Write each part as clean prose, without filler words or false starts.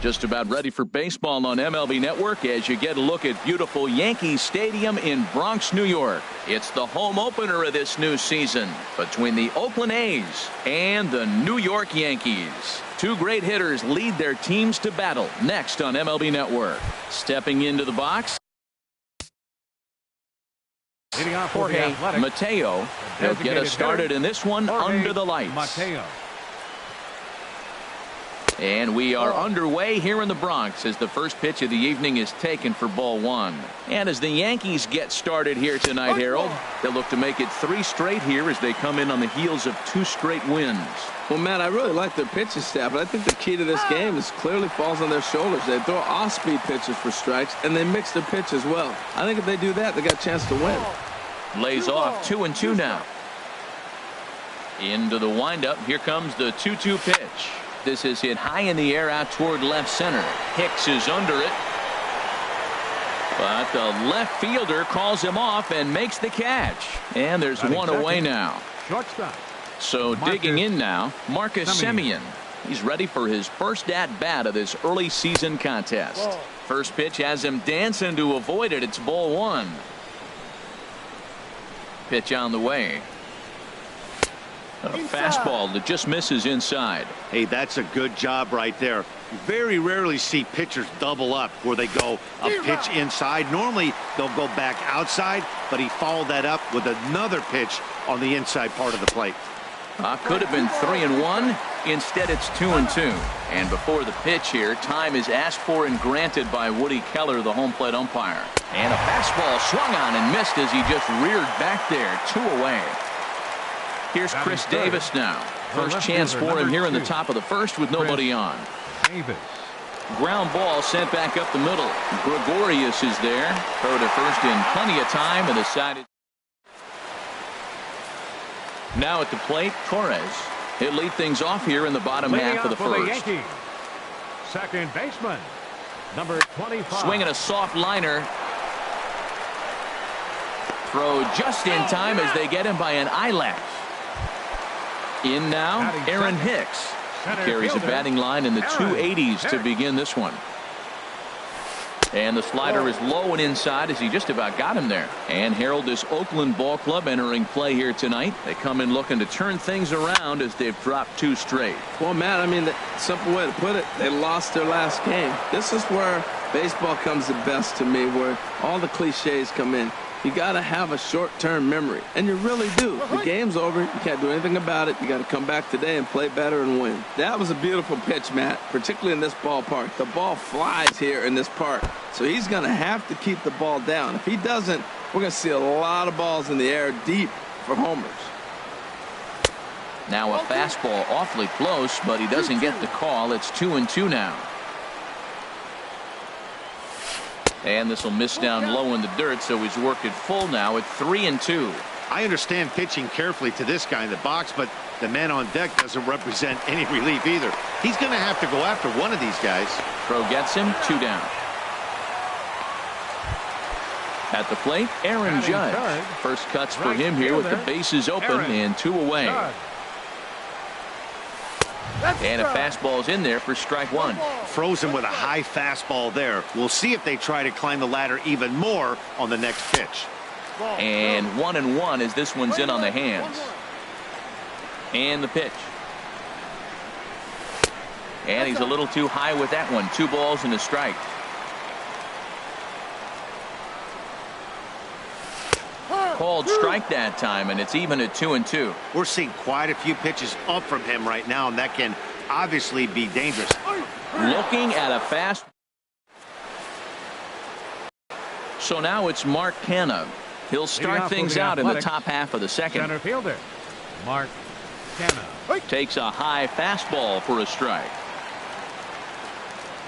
Just about ready for baseball on MLB Network as you get a look at beautiful Yankee Stadium in Bronx, New York. It's the home opener of this new season between the Oakland A's and the New York Yankees. Two great hitters lead their teams to battle next on MLB Network. Stepping into the box, Jorge Mateo. He'll get us started in this one under the lights. And we are underway here in the Bronx as the first pitch of the evening is taken for ball one. And as the Yankees get started here tonight, Harold, they'll look to make it 3 straight here as they come in on the heels of 2 straight wins. Well, Matt, I really like their pitching staff, but I think the key to this game is clearly falls on their shoulders. They throw off-speed pitches for strikes, and they mix their pitch as well. I think if they do that, they got a chance to win. Lays off 2-2 now. Into the windup. Here comes the 2-2 pitch. This is hit high in the air out toward left center. Hicks is under it. But the left fielder calls him off and makes the catch. And there's one away now. Shortstop. So digging in now, Marcus Semien. He's ready for his first at-bat of this early season contest. First pitch has him dancing to avoid it. It's ball one. Pitch on the way. A fastball that just misses inside. Hey, that's a good job right there. You very rarely see pitchers double up where they go a pitch inside. Normally they'll go back outside, but he followed that up with another pitch on the inside part of the plate. Could have been 3-1. Instead, it's 2-2. And before the pitch here, time is asked for and granted by Woody Keller, the home plate umpire. And a fastball swung on and missed as he just reared back there. 2 away. Here's Chris Davis now. First chance for him here in the top of the first with nobody on. Ground ball sent back up the middle. Gregorius is there. Throw to first in plenty of time and decided. Now at the plate, Torres. He'll lead things off here in the bottom half of the first. Second baseman, number 25. Swinging a soft liner. Throw just in time as they get him by an eyelash. In now, Aaron Hicks. He carries a batting line in the 280s to begin this one. And the slider is low and inside as he just about got him there. And Harold, this Oakland ball club entering play here tonight. They come in looking to turn things around as they've dropped 2 straight. Well, Matt, I mean, the simple way to put it, they lost their last game. This is where baseball comes the best to me, where all the cliches come in. You got to have a short-term memory, and you really do. The game's over. You can't do anything about it. You got to come back today and play better and win. That was a beautiful pitch, Matt, particularly in this ballpark. The ball flies here in this park, so he's going to have to keep the ball down. If he doesn't, we're going to see a lot of balls in the air deep for homers. Now a fastball awfully close, but he doesn't get the call. It's 2-2 now. And this will miss down low in the dirt, so he's worked it full now at 3-2. I understand pitching carefully to this guy in the box, but the man on deck doesn't represent any relief either. He's going to have to go after one of these guys. Throw gets him, 2 down. At the plate, Aaron Judge. First cuts for him here with the bases open and 2 away. And a fastball's in there for strike 1. Frozen with a high fastball there. We'll see if they try to climb the ladder even more on the next pitch. And 1-1 as this one's in on the hands. And the pitch. And he's a little too high with that one. 2 balls and a strike. Called strike that time, and it's even at 2-2. We're seeing quite a few pitches up from him right now, and that can obviously be dangerous. Looking at a fast. So now it's Mark Canha. He'll start things out in the top half of the second. Center fielder, Mark Canha. Takes a high fastball for a strike.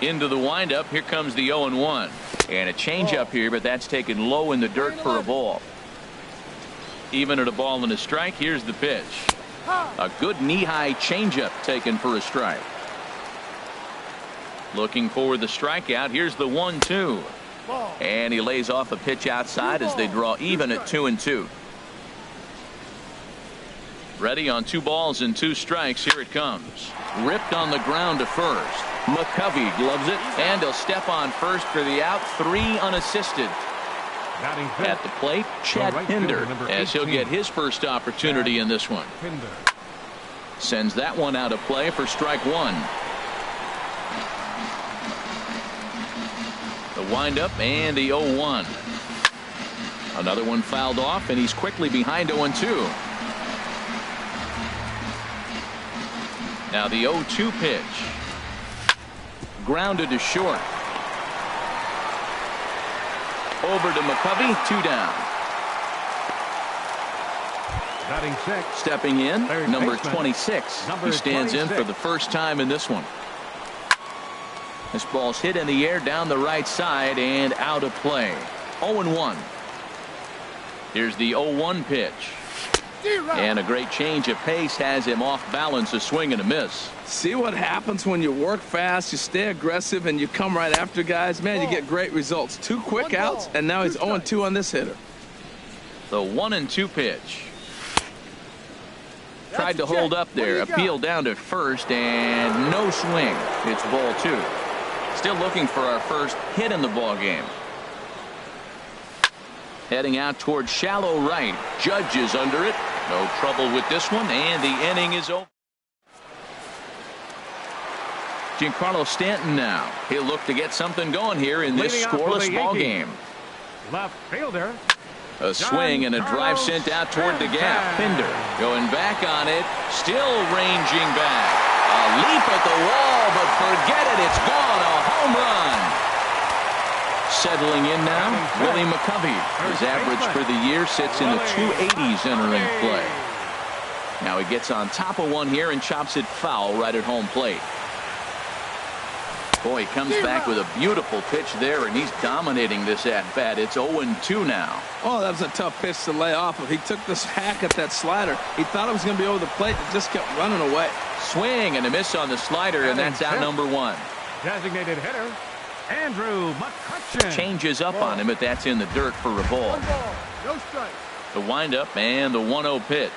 Into the windup. Here comes the 0-1. And a changeup here, but that's taken low in the dirt for a ball. Even at a ball and a strike. Here's the pitch. A good knee-high changeup taken for a strike. Looking for the strikeout. Here's the 1-2. And he lays off a pitch outside as they draw even at 2-2. Ready on 2 balls and 2 strikes. Here it comes. Ripped on the ground to first. McCovey gloves it, and he'll step on first for the out. 3 unassisted. At the plate, Chad Pinder, as he'll get his first opportunity in this one. Sends that one out of play for strike 1. The windup and the 0-1. Another one fouled off, and he's quickly behind 0-2. Now the 0-2 pitch. Grounded to short. Over to McCovey, 2 down. Batting 6. Stepping in, number baseman, 26. number He stands 26. in for the first time in this one. This ball's hit in the air down the right side and out of play. 0-1. Here's the 0-1 pitch. And a great change of pace has him off balance, a swing and a miss. See what happens when you work fast, you stay aggressive, and you come right after guys? Man, you get great results. 2 quick outs, and now he's 0-2 on this hitter. The 1-2 pitch. Tried to hold up there. Appeal down to first, and no swing. It's ball 2. Still looking for our first hit in the ball game. Heading out towards shallow right. Judge is under it. No trouble with this one, and the inning is over. Giancarlo Stanton now. He'll look to get something going here in this scoreless ball game. Left fielder. A swing and a drive sent out toward the gap. Pinder going back on it. Still ranging back. A leap at the wall, but forget it. It's gone. A home run. Settling in now, Willie McCovey. His average for the year sits in the 280s entering play. Now he gets on top of one here and chops it foul right at home plate. Boy, he comes back with a beautiful pitch there, and he's dominating this at-bat. It's 0-2 now. Oh, that was a tough pitch to lay off of. He took this hack at that slider. He thought it was going to be over the plate, and just kept running away. Swing and a miss on the slider, and that's out number 1. Designated hitter, Andrew McCutchen. Changes up on him, but that's in the dirt for a ball. No strike. The windup and the 1-0 pitch.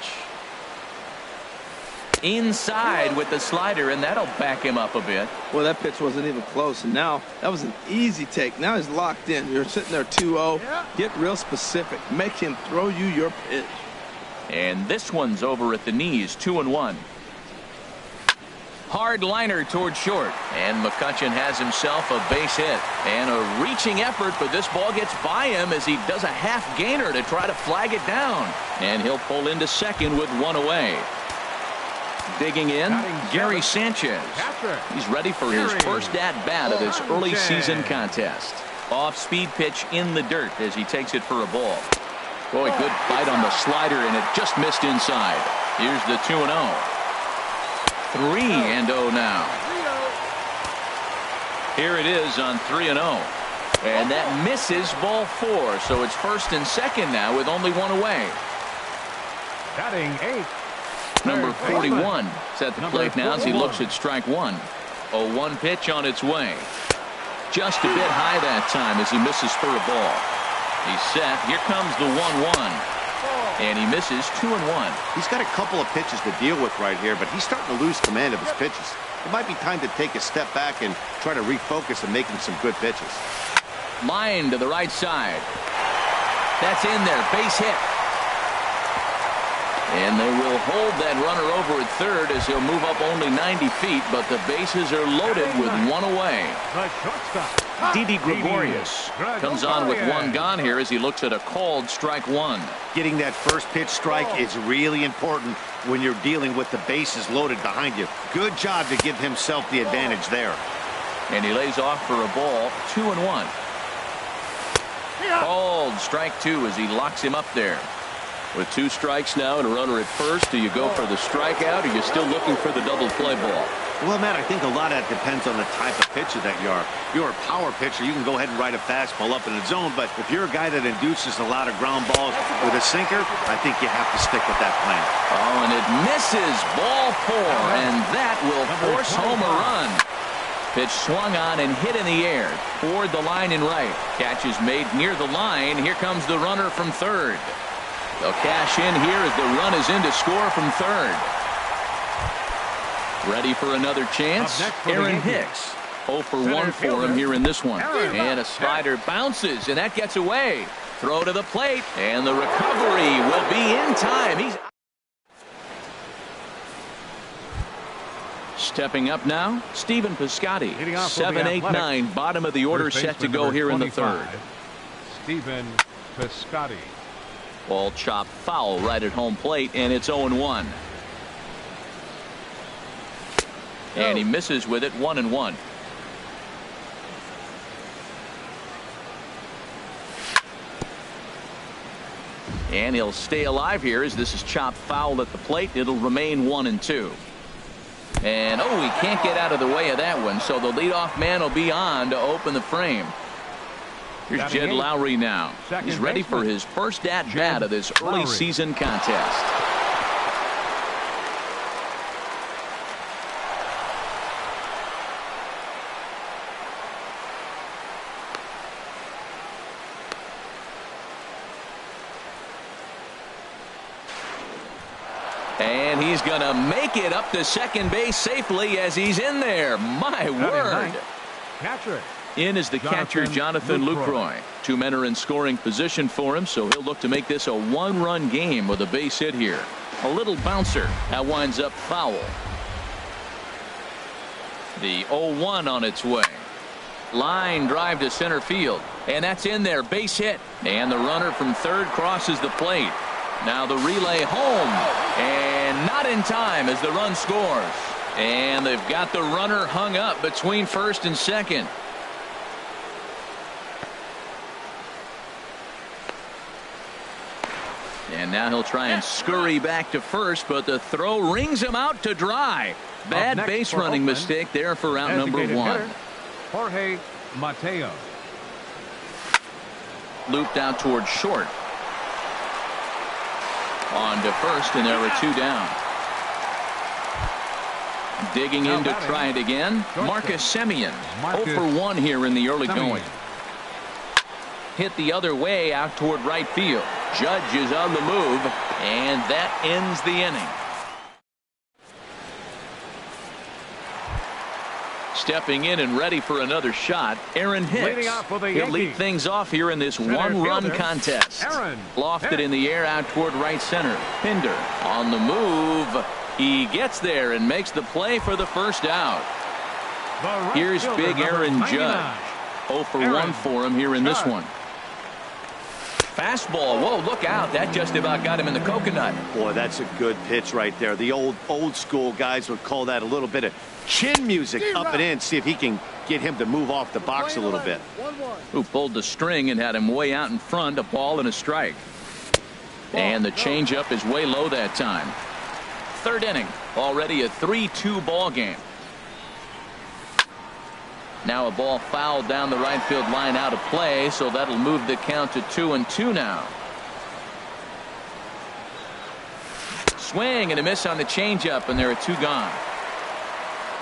Inside with the slider, and that'll back him up a bit. Well, that pitch wasn't even close, and now that was an easy take. Now he's locked in. You're sitting there 2-0. Get real specific. Make him throw you your pitch. And this one's over at the knees, 2-1. Hard liner toward short, and McCutchen has himself a base hit. And a reaching effort, but this ball gets by him as he does a half gainer to try to flag it down. And he'll pull into second with 1 away. Digging in, Gary Sanchez. He's ready for his first at-bat of this early season contest. Off-speed pitch in the dirt as he takes it for a ball. Boy, good bite on the slider, and it just missed inside. Here's the 2-0. 3-0 now. Here it is on 3-0. And that misses ball 4, so it's first and second now with only 1 away. Batting 8. Number 41 is at the plate now as he looks at strike 1. 0-1 pitch on its way. Just a bit high that time as he misses for a ball. He's set. Here comes the 1-1. And he misses 2-1. He's got a couple of pitches to deal with right here, but he's starting to lose command of his pitches. It might be time to take a step back and try to refocus and make him some good pitches. Line to the right side. That's in there. Base hit. And they will hold that runner over at third as he'll move up only 90 feet, but the bases are loaded with one away. The shortstop, Didi Gregorius comes on with one gone here as he looks at a called strike one. Getting that first pitch strike is really important when you're dealing with the bases loaded behind you. Good job to give himself the advantage there. And he lays off for a ball, 2-1. Called strike two as he locks him up there. With 2 strikes now and a runner at first, do you go for the strikeout or are you still looking for the double play ball? Well, Matt, I think a lot of that depends on the type of pitcher that you are. If you're a power pitcher, you can go ahead and ride a fastball up in the zone, but if you're a guy that induces a lot of ground balls with a sinker, I think you have to stick with that plan. Oh, and it misses, ball 4, and that will force home a run. Pitch swung on and hit in the air toward the line and right. Catch is made near the line. Here comes the runner from third. They'll cash in here as the run is in to score from third. Ready for another chance. Aaron Hicks. 0 for 1 for him here in this one. And a slider bounces, and that gets away. Throw to the plate, and the recovery will be in time. He's stepping up now, Stephen Piscotty. 7, 8, 9, bottom of the order set to go here in the third. Stephen Piscotty. Ball chopped foul right at home plate, and it's 0-1. And he misses with it, 1-1. And he'll stay alive here as this is chopped foul at the plate. It'll remain 1-2. And oh, he can't get out of the way of that one, so the leadoff man will be on to open the frame. Here's Jed Lowry now. He's ready for his first at-bat of this early season contest. And he's going to make it up to second base safely as he's in there. My word. Catcher. In is the catcher, Jonathan Lucroy. 2 men are in scoring position for him, so he'll look to make this a 1-run game with a base hit here. A little bouncer. That winds up foul. The 0-1 on its way. Line drive to center field. And that's in there. Base hit. And the runner from third crosses the plate. Now the relay home. And not in time as the run scores. And they've got the runner hung up between first and second. And now he'll try and scurry back to first, but the throw rings him out to dry. Bad base running mistake there for out number 1. Jorge Mateo. Looped out towards short. On to first, and there are 2 down. Digging in to try it again. Marcus Semien. 0 for 1 here in the early going. Hit the other way out toward right field. Judge is on the move, and that ends the inning. Stepping in and ready for another shot, Aaron Hicks. He'll lead things off here in this 1-run contest. Lofted in the air out toward right center. Pinder on the move. He gets there and makes the play for the first out. Here's big Aaron Judge. 0 for 1 for him here in this one. Fastball. Whoa, look out. That just about got him in the coconut. Boy, that's a good pitch right there. The old school guys would call that a little bit of chin music up and in. See if he can get him to move off the box a little bit. Who pulled the string and had him way out in front. A ball and a strike. And the changeup is way low that time. Third inning. Already a 3-2 ball game. Now a ball fouled down the right field line out of play, so that'll move the count to 2-2 now. Swing and a miss on the changeup, and there are 2 gone.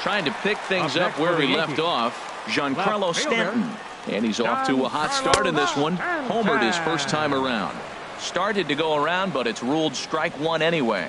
Trying to pick things up where he left off, Giancarlo Stanton. And he's off to a hot start in this one. Homered his first time around. Started to go around, but it's ruled strike 1 anyway.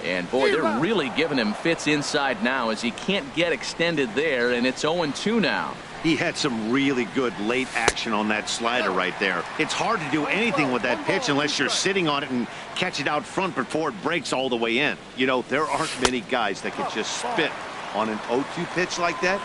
And boy, they're really giving him fits inside now as he can't get extended there, and it's 0-2 now. He had some really good late action on that slider right there. It's hard to do anything with that pitch unless you're sitting on it and catch it out front before it breaks all the way in. You know, there aren't many guys that can just spit on an 0-2 pitch like that.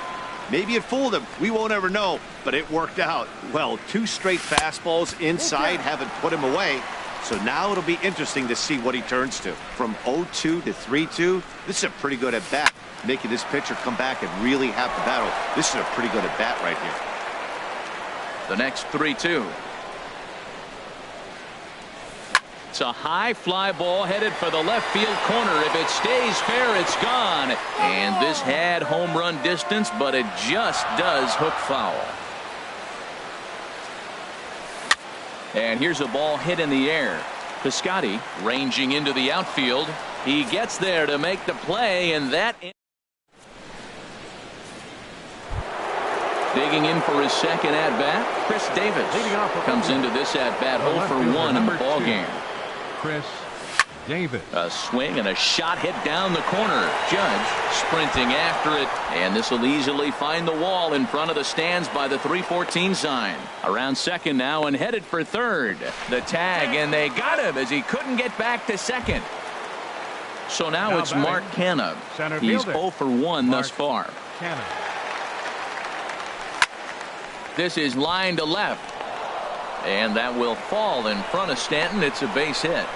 Maybe it fooled him. We won't ever know, but it worked out. Well, 2 straight fastballs inside haven't put him away. So now it'll be interesting to see what he turns to. From 0-2 to 3-2, this is a pretty good at-bat. Making this pitcher come back and really have the battle. This is a pretty good at-bat right here. The next 3-2. It's a high fly ball headed for the left field corner. If it stays fair, it's gone. And this had home run distance, but it just does hook foul. And here's a ball hit in the air. Piscotty ranging into the outfield. He gets there to make the play, and that... Digging in for his second at-bat, Chris Davis comes into this at-bat 0 for 1 in the ballgame. Chris Davis. A swing and a shot hit down the corner. Judge sprinting after it, and this will easily find the wall in front of the stands by the 314 sign. Around second now and headed for third. The tag, and they got him as he couldn't get back to second. So now it's Mark Canna. He's 0 for 1 thus far. Canna. This is line to left, and that will fall in front of Stanton. It's a base hit.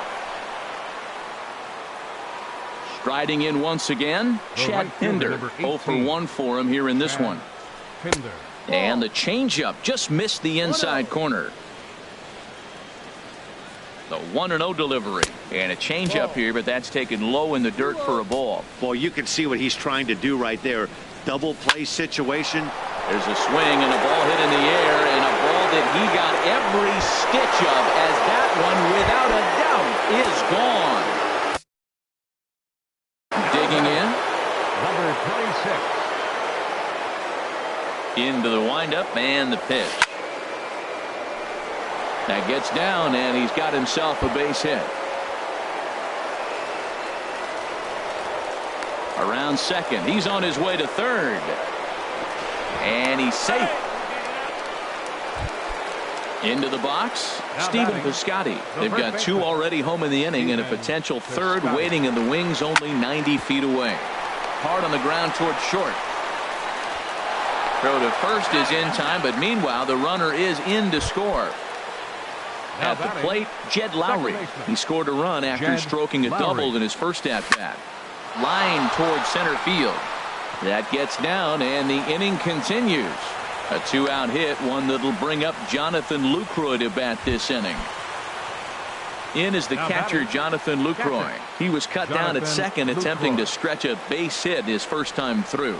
Striding in once again, Chad Pinder. 0 for 1 for him here in this one. Pinder. And the changeup just missed the inside corner. The 1-0 delivery, and a changeup here, but that's taken low in the dirt for a ball. Well, you can see what he's trying to do right there. Double play situation. There's a swing and a ball hit in the air, and a ball that he got every stitch of, as that one, without a doubt, is gone. Digging in. Number 26. Into the windup and the pitch. That gets down, and he's got himself a base hit. Around second. He's on his way to third. And he's safe. Into the box, Stephen Piscotty. They've got 2 already home in the inning and a potential third waiting in the wings only 90 feet away. Hard on the ground towards short. Throw to first is in time, but meanwhile the runner is in to score. At the plate, Jed Lowry. He scored a run after stroking a double in his first at-bat. Line towards center field. That gets down, and the inning continues. A 2-out hit, one that'll bring up Jonathan Lucroy to bat this inning. In is the catcher, Jonathan Lucroy. He was cut down at second, attempting to stretch a base hit his first time through.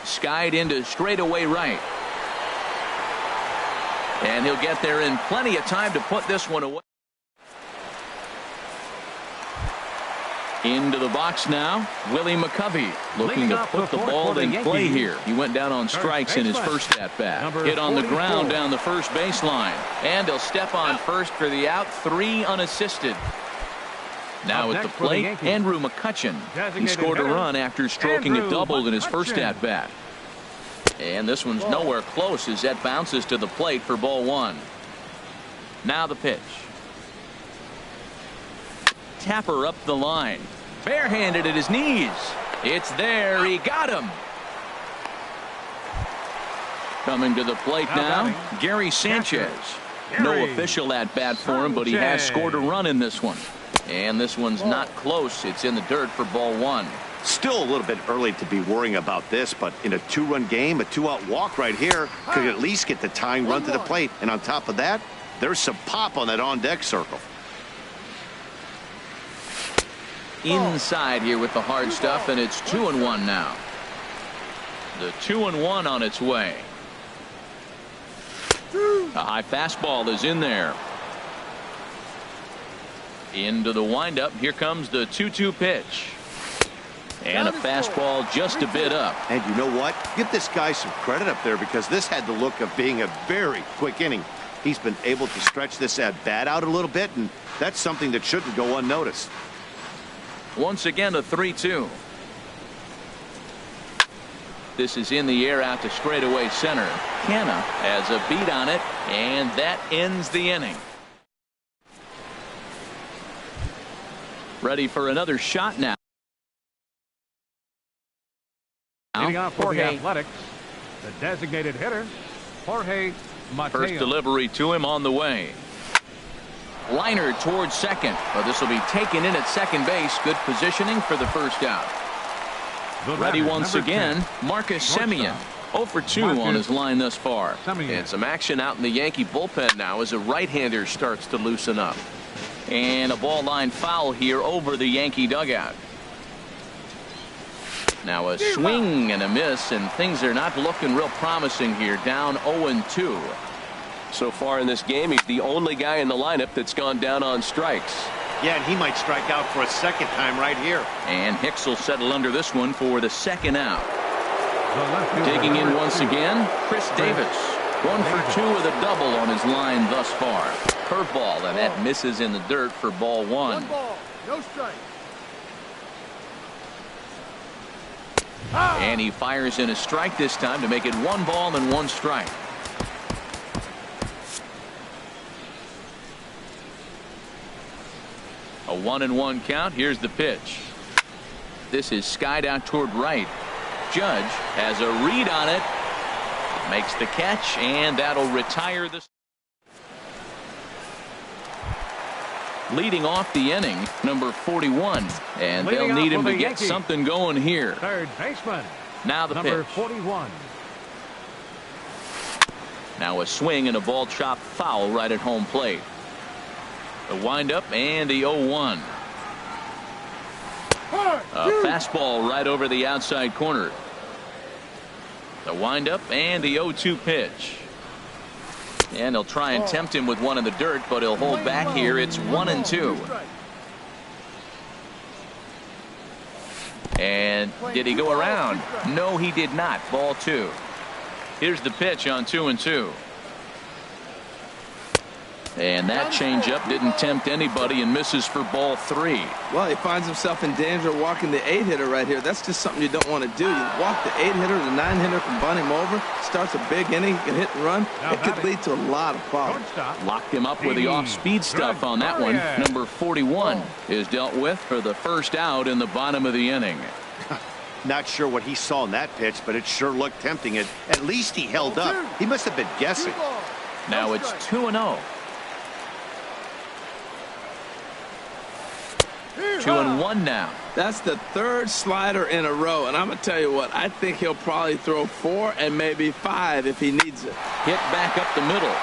Skied into straightaway right. And he'll get there in plenty of time to put this one away. Into the box now, Willie McCovey looking to put the ball in play here. He went down on strikes in his first at-bat. Hit on the ground down the first baseline. And he'll step on first for the out, 3 unassisted. Now at the plate, Andrew McCutchen. He scored a run after stroking a double in his first at-bat. And this one's nowhere close as that bounces to the plate for ball 1. Now the pitch. Tapper up the line. Barehanded at his knees. It's there. He got him. Coming to the plate now, Gary Sanchez. No official at bat for him, but he has scored a run in this one. And this one's not close. It's in the dirt for ball 1. Still a little bit early to be worrying about this, but in a 2-run game, a 2-out walk right here could at least get the tying run to the plate. And on top of that, there's some pop on that on-deck circle. Inside here with the hard stuff, and it's 2-1 now. The 2-1 on its way. A high fastball is in there. Into the windup. Here comes the 2-2 pitch. And a fastball just a bit up. And you know what? Give this guy some credit up there, because this had the look of being a very quick inning. He's been able to stretch this at bat out a little bit, and that's something that shouldn't go unnoticed. Once again, a 3-2. This is in the air out to straightaway center. Canna has a beat on it, and that ends the inning. Ready for another shot now. Leading off for the Jorge. Athletics, the designated hitter, Jorge Mateo. First delivery to him on the way. Liner towards second, but this will be taken in at second base. Good positioning for the first out. The Ready batter, once number 10, again, Marcus shortstop. Semien. 0 for 2 Marcus on his line thus far. Semien. And some action out in the Yankee bullpen now as a right-hander starts to loosen up. And a ball line foul here over the Yankee dugout. Now a swing and a miss, and things are not looking real promising here. Down 0-2. So far in this game, he's the only guy in the lineup that's gone down on strikes. Yeah, and he might strike out for a second time right here. And Hicks will settle under this one for the second out. The left fielder, Digging in number once 2, again, Chris Davis. 1 for 2 with a double on his line thus far. Curveball, and that misses in the dirt for ball 1. One ball, no strike. And he fires in a strike this time to make it 1 ball and 1 strike. A 1-1 count. Here's the pitch. This is skied out toward right. Judge has a read on it. Makes the catch, and that'll retire the. Leading off the inning, number 41, and Leading they'll off need for him the to get Yankees. something going here. third baseman, Now the number pitch. 41. Now a swing and a ball chopped foul right at home plate. The windup and the 0-1. A fastball right over the outside corner. The windup and the 0-2 pitch. And they'll try and tempt him with one in the dirt, but he'll hold back here. It's 1-2. And did he go around? No, he did not. Ball 2. Here's the pitch on 2-2. And that changeup didn't tempt anybody and misses for ball 3. Well, he finds himself in danger walking the 8-hitter right here. That's just something you don't want to do. You walk the 8-hitter, the 9-hitter can bunt him over, starts a big inning, he can hit and run. Now It could batting. lead to a lot of problems. Shortstop, Locked him up with the off-speed stuff on that one. Number 41 is dealt with for the first out in the bottom of the inning. Not sure what he saw in that pitch, but it sure looked tempting. At least he held up. He must have been guessing. Now it's 2-0. 2-1 now. That's the third slider in a row, and I'm going to tell you what, I think he'll probably throw 4 and maybe 5 if he needs it. Hit back up the middle.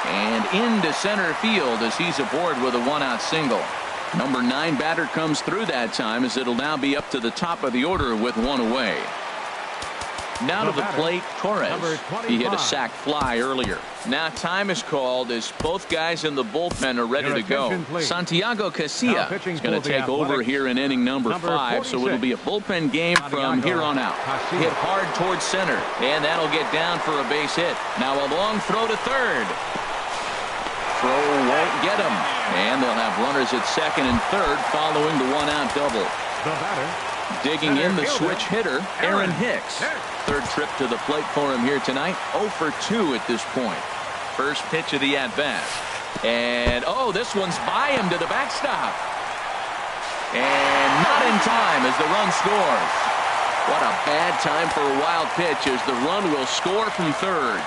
And into center field as he's aboard with a 1-out single. Number 9 batter comes through that time as it'll now be up to the top of the order with 1 away. Now to the plate, Torres. He hit a sac fly earlier. Now time is called as both guys in the bullpen are ready to go. Santiago Casilla is going to take over here in inning number 5, so it'll be a bullpen game from here on out. Hit hard towards center, and that'll get down for a base hit. Now a long throw to third. Throw won't get him, and they'll have runners at second and third following the 1-out double. the batter. Digging in the switch hitter, Aaron Hicks. Third trip to the plate for him here tonight. 0 for 2 at this point. First pitch of the at-bat. And, oh, this one's by him to the backstop. And not in time as the run scores. What a bad time for a wild pitch as the run will score from third.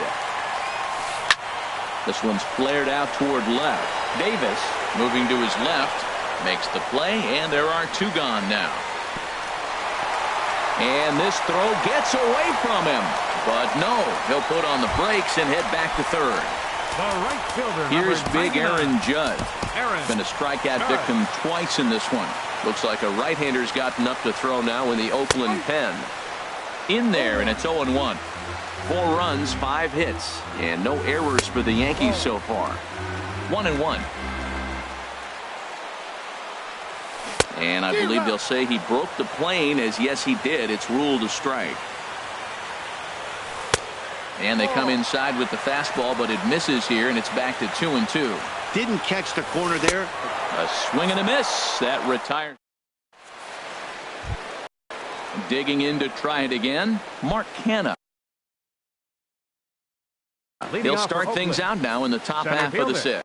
This one's flared out toward left. Davis moving to his left. Makes the play, and there are 2 gone now. And this throw gets away from him. But no, he'll put on the brakes and head back to third. The right fielder, Here's number big 99. Aaron Judge. Aaron Been a strikeout Judge. victim twice in this one. Looks like a right-hander's gotten up to throw now in the Oakland pen. In there, and it's 0-1. 4 runs, 5 hits, and no errors for the Yankees so far. 1-1. And I believe they'll say he broke the plane, as yes he did. It's ruled a strike. And they come inside with the fastball, but it misses here, and it's back to 2-2. Didn't catch the corner there. A swing and a miss. That retires. Digging in to try it again, Mark Canna. He'll start things out now in the top half of the sixth.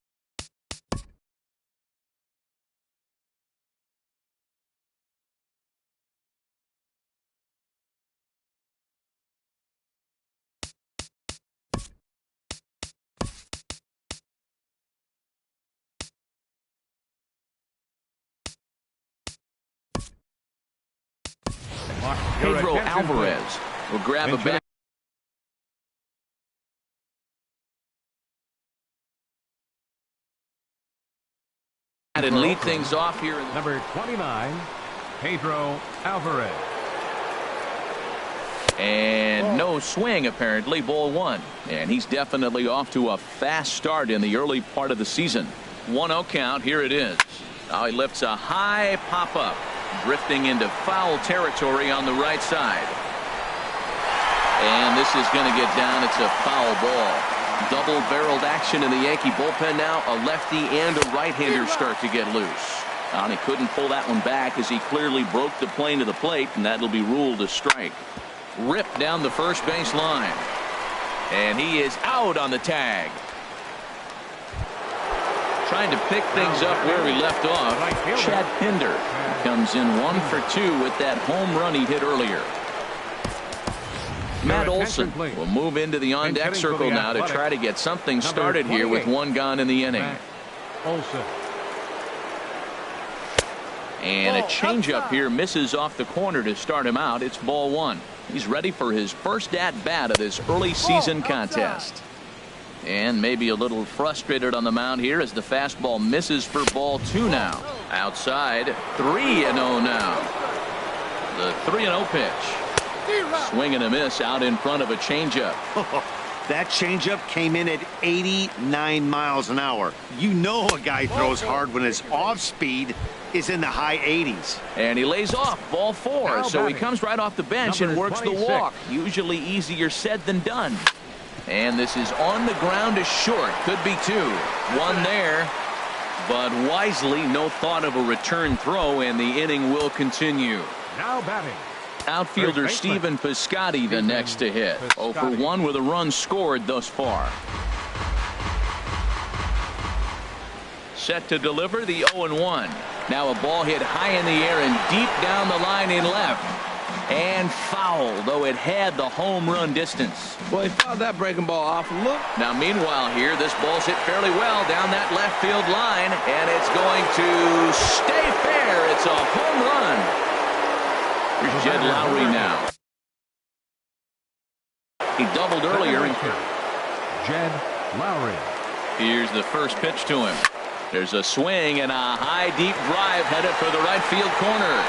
Pedro Alvarez will grab a bat. And lead things off here. Number 29, Pedro Alvarez. And no swing, apparently. Ball one. And he's definitely off to a fast start in the early part of the season. 1-0 count. Here it is. Now he lifts a high pop-up, drifting into foul territory on the right side. And this is going to get down. It's a foul ball. Double-barreled action in the Yankee bullpen now. A lefty and a right-hander start to get loose. And he couldn't pull that one back as he clearly broke the plane to the plate, and that'll be ruled a strike. Ripped down the first base line. And he is out on the tag. Trying to pick things up where we left off. Chad Pinder comes in 1 for 2 with that home run he hit earlier. Matt Olson will move into the on-deck circle now to try to get something started here with one gone in the inning. And a changeup here misses off the corner to start him out. It's ball one. He's ready for his first at-bat of this early season contest. And maybe a little frustrated on the mound here as the fastball misses for ball two now. Outside, 3-0 now. The 3-0 pitch. Swing and a miss out in front of a changeup. That changeup came in at 89 miles an hour. You know a guy throws hard when his off speed is in the high 80s. And he lays off ball four. So he comes right off the bench and works the walk. Usually easier said than done. And this is on the ground to short. Could be two. One there. But wisely, no thought of a return throw, and the inning will continue. Now batting. Outfielder Stephen Piscotty the next to hit. 0 for 1 with a run scored thus far. Set to deliver the 0-1. Now a ball hit high in the air and deep down the line in left. And foul, though it had the home run distance. Well, he fouled that breaking ball off. Look. Now, meanwhile here, this ball's hit fairly well down that left field line. And it's going to stay fair. It's a home run. Here's Jed Lowry now. He doubled earlier. Jed Lowry. Here's the first pitch to him. There's a swing and a high deep drive headed for the right field corner.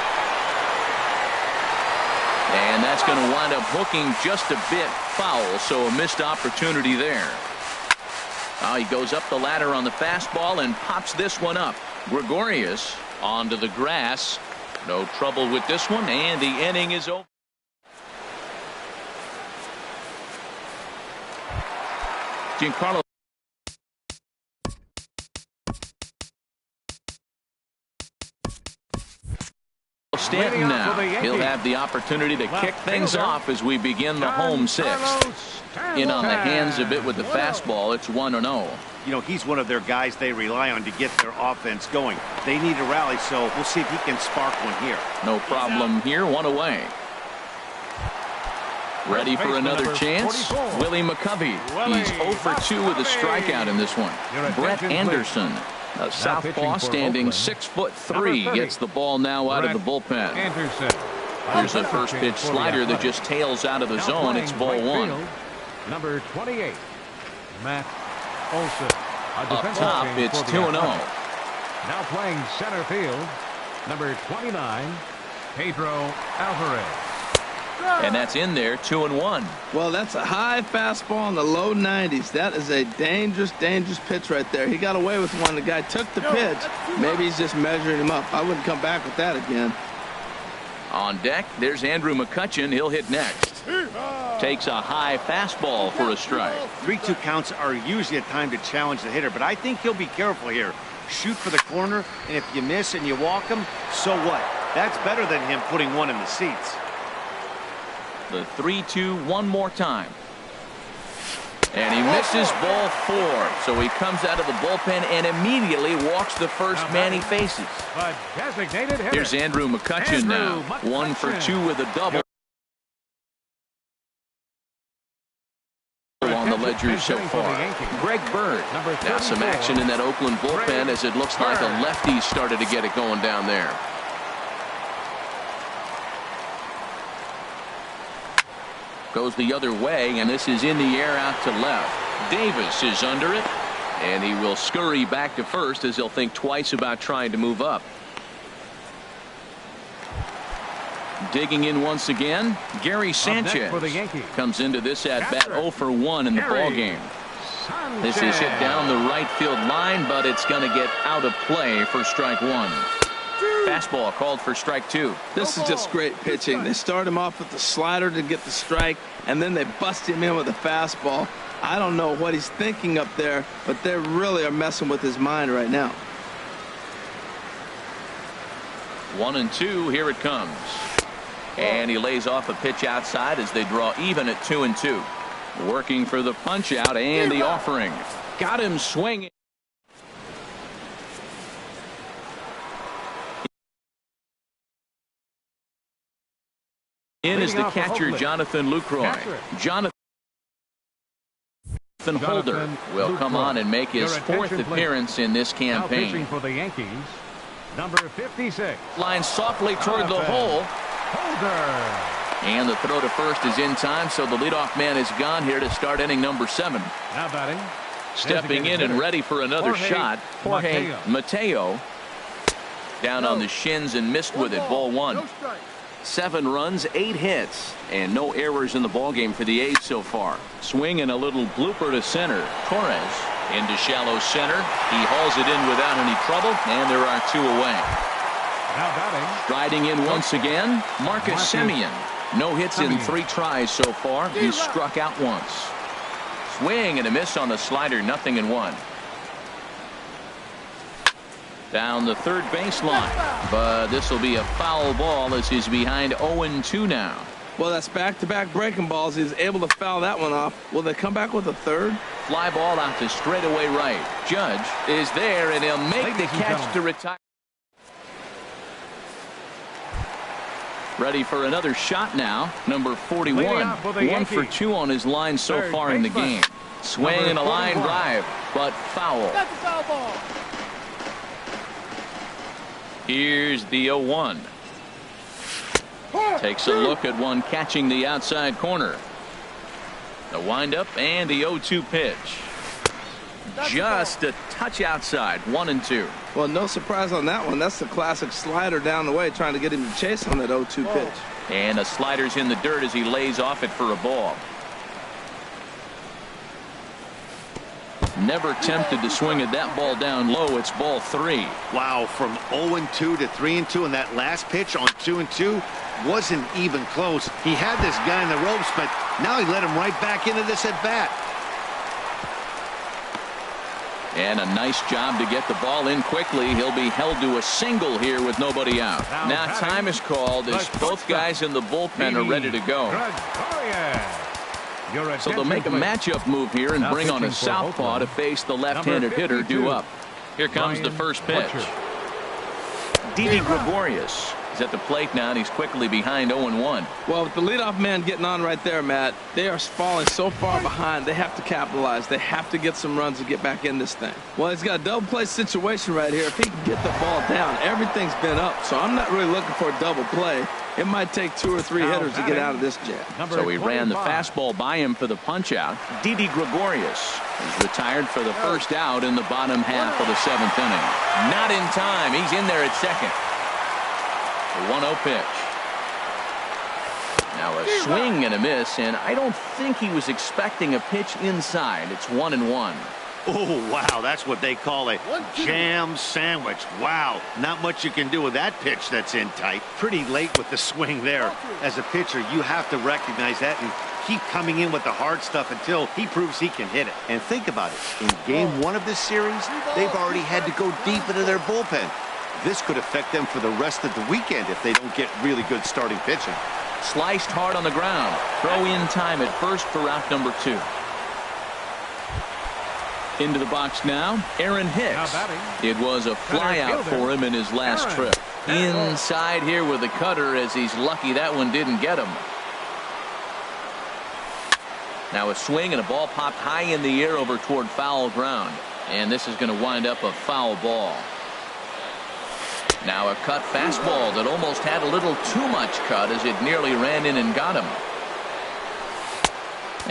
And that's going to wind up hooking just a bit foul, so a missed opportunity there. Now he goes up the ladder on the fastball and pops this one up. Gregorius onto the grass. No trouble with this one, and the inning is over. Giancarlo Stanton now. He'll have the opportunity to kick things off as we begin the home sixth. In on the hands a bit with the fastball. It's 1-0. You know, he's one of their guys they rely on to get their offense going. They need a rally, so we'll see if he can spark one here. No problem here. One away. Ready for another chance? Willie McCovey. He's 0 for 2 with a strikeout in this one. Brett Anderson, a southpaw standing 6'3", gets the ball now out of the bullpen. Here's a first pitch slider that just tails out of the zone. It's ball one. Number 28, Matt Olson. Up top, it's 2-0. Now playing center field, number 29, Pedro Alvarez. And that's in there, 2-1. Well, that's a high fastball in the low 90s. That is a dangerous, dangerous pitch right there. He got away with one. The guy took the pitch. Maybe he's just measuring him up. I wouldn't come back with that again. On deck, there's Andrew McCutchen. He'll hit next. Takes a high fastball for a strike. 3-2 counts are usually a time to challenge the hitter, but I think he'll be careful here. Shoot for the corner, and if you miss and you walk him, so what? That's better than him putting one in the seats. The 3-2 one more time. And he misses ball 4. So he comes out of the bullpen and immediately walks the first man he faces. A designated hitter. Here's Andrew McCutchen now. 1 for 2 with a double on the ledger so far. Greg Bird. Now some action in that Oakland bullpen as it looks like a lefty started to get it going down there. Goes the other way, and this is in the air out to left. Davis is under it, and he will scurry back to first as he'll think twice about trying to move up. Digging in once again, Gary Sanchez comes into this at bat 0 for 1 in the ball game. This is hit down the right field line, but it's going to get out of play for strike 1. Fastball called for strike 2. This is just great pitching. They start him off with the slider to get the strike, and then they bust him in with a fastball. I don't know what he's thinking up there, but they really are messing with his mind right now. 1-2, here it comes. And he lays off a pitch outside as they draw even at 2-2. Working for the punch out and the offering. Got him swinging. In is the catcher, Jonathan Lucroy. Jonathan Holder will come on and make his 4th appearance in this campaign. Pitching for the Yankees, number 56. Line softly toward the hole. Holder. And the throw to first is in time, so the leadoff man is gone here to start inning number 7. Now batting. Stepping in and ready for another shot, Jorge Mateo. Down on the shins and missed with it, ball 1. 7 runs, 8 hits, and no errors in the ballgame for the A's so far. Swing and a little blooper to center. Torres into shallow center. He hauls it in without any trouble, and there are 2 away. Now batting. Striding in once again, Marcus Semien. No hits in 3 tries so far. He's struck out once. Swing and a miss on the slider, 0-1. Down the third baseline, but this will be a foul ball as he's behind 0-2 now. Well, that's back-to-back breaking balls. He's able to foul that one off. Will they come back with a third? Fly ball out to straightaway right. Judge is there, and he'll make the catch to retire. Ready for another shot now. Number 41. 1 for 2 on his line so far in the game. Swing and a line drive, but foul. That's a foul ball. Here's the 0-1. Takes a look at one catching the outside corner. The windup and the 0-2 pitch. Just a touch outside, 1-2. Well, no surprise on that one. That's the classic slider down the way, trying to get him to chase on that 0-2 pitch. And the slider's in the dirt as he lays off it for a ball. Never tempted to swing at that ball down low. It's ball 3. Wow, from 0-2 to 3-2, and that last pitch on 2-2 wasn't even close. He had this guy in the ropes, but now he let him right back into this at bat. And a nice job to get the ball in quickly. He'll be held to a single here with nobody out. Now time is called as both guys in the bullpen are ready to go. So they'll make a matchup move here and bring on a southpaw to face the left-handed hitter due up. Here comes the first pitch. Didi Gregorius is at the plate now, and he's quickly behind 0-1. Well, with the leadoff man getting on right there, Matt, they are falling so far behind. They have to capitalize. They have to get some runs to get back in this thing. Well, he's got a double play situation right here. If he can get the ball down, everything's been up. So I'm not really looking for a double play. It might take 2 or 3 hitters to get out of this jam. So he ran the fastball by him for the punch out. Didi Gregorius is retired for the first out in the bottom half of the 7th inning. Not in time. He's in there at second. The 1-0 pitch. Now a swing and a miss, and I don't think he was expecting a pitch inside. It's 1-1. Oh, wow, that's what they call a jam sandwich. Wow, not much you can do with that pitch that's in tight. Pretty late with the swing there. As a pitcher, you have to recognize that and keep coming in with the hard stuff until he proves he can hit it. And think about it. In game 1 of this series, they've already had to go deep into their bullpen. This could affect them for the rest of the weekend if they don't get really good starting pitching. Sliced hard on the ground. Throw in time at first for out number 2. Into the box now, Aaron Hicks. It was a flyout for him in his last trip. Inside here with the cutter, as he's lucky that one didn't get him. Now a swing and a ball popped high in the air over toward foul ground. And this is going to wind up a foul ball. Now a cut fastball that almost had a little too much cut as it nearly ran in and got him.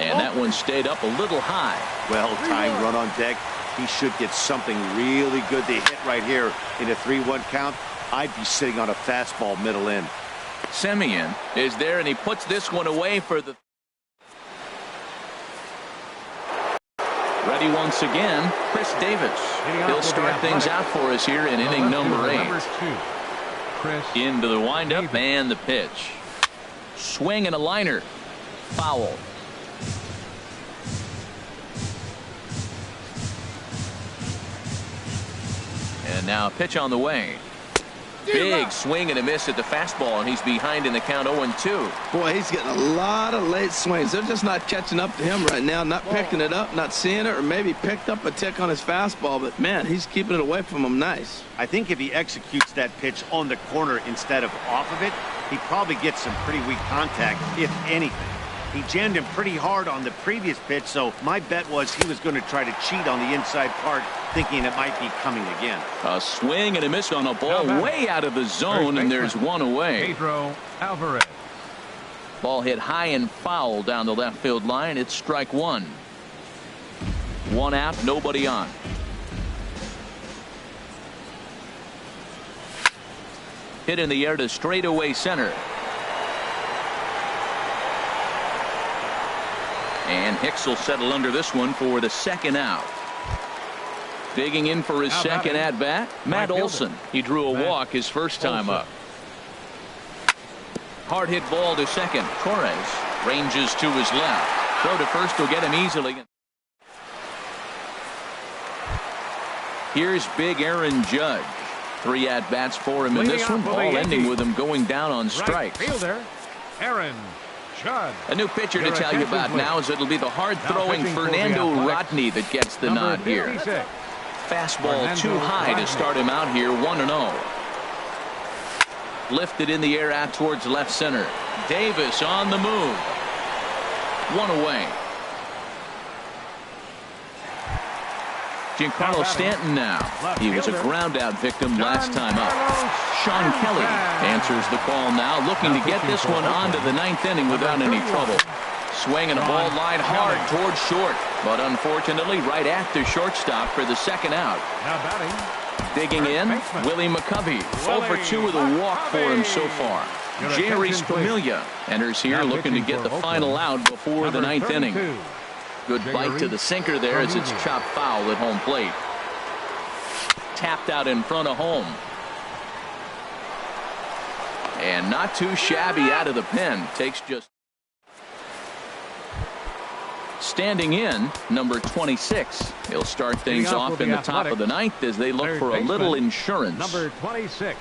And that one stayed up a little high. Well-timed run on deck. He should get something really good to hit right here in a 3-1 count. I'd be sitting on a fastball middle in. Semien is there, and he puts this one away for the... Ready once again, Chris Davis. He'll start things out for us here in inning number 8. Into the windup and the pitch. Swing and a liner. Foul. And now a pitch on the way. Big swing and a miss at the fastball, and he's behind in the count 0-2. Boy, he's getting a lot of late swings. They're just not catching up to him right now, not picking it up, not seeing it, or maybe picked up a tick on his fastball. But, man, he's keeping it away from him nice. I think if he executes that pitch on the corner instead of off of it, he probably gets some pretty weak contact, if anything. He jammed him pretty hard on the previous pitch, so my bet was he was going to try to cheat on the inside part, thinking it might be coming again. A swing and a miss on a ball way out of the zone, and there's one away. Pedro Alvarez. Ball hit high and foul down the left field line. It's strike 1. 1 out, nobody on. Hit in the air to straightaway center. And Hicks will settle under this one for the second out. Digging in for his second at-bat, Matt Olson. He drew a walk his first time up. Hard hit ball to second. Torres ranges to his left. Throw to first will get him easily. Here's big Aaron Judge. 3 at-bats for him in this one, all ending with him going down on strikes. Fielder Aaron Judge. A new pitcher to tell you about now is it'll be the hard-throwing Fernando Rodney that gets the nod here. Fastball too high to start him out here, 1-0. Lifted in the air out towards left center. Davis on the move. 1 away. Giancarlo Stanton now. He was a ground-out victim last time up. Sean Kelly answers the call now, looking to get this one onto the 9th inning without any trouble. Swing and a ball line hard towards short, but unfortunately right after shortstop for the second out. Digging in, Willie McCovey. 0 for 2 with a walk for him so far. Jerry Familia enters here looking to get the final out before the 9th inning. Good bite to the sinker there as it's chopped foul at home plate. Tapped out in front of home. And not too shabby out of the pen. Takes just. Standing in, number 26. He'll start things off in the top of the 9th as they look for a little insurance. Number 26.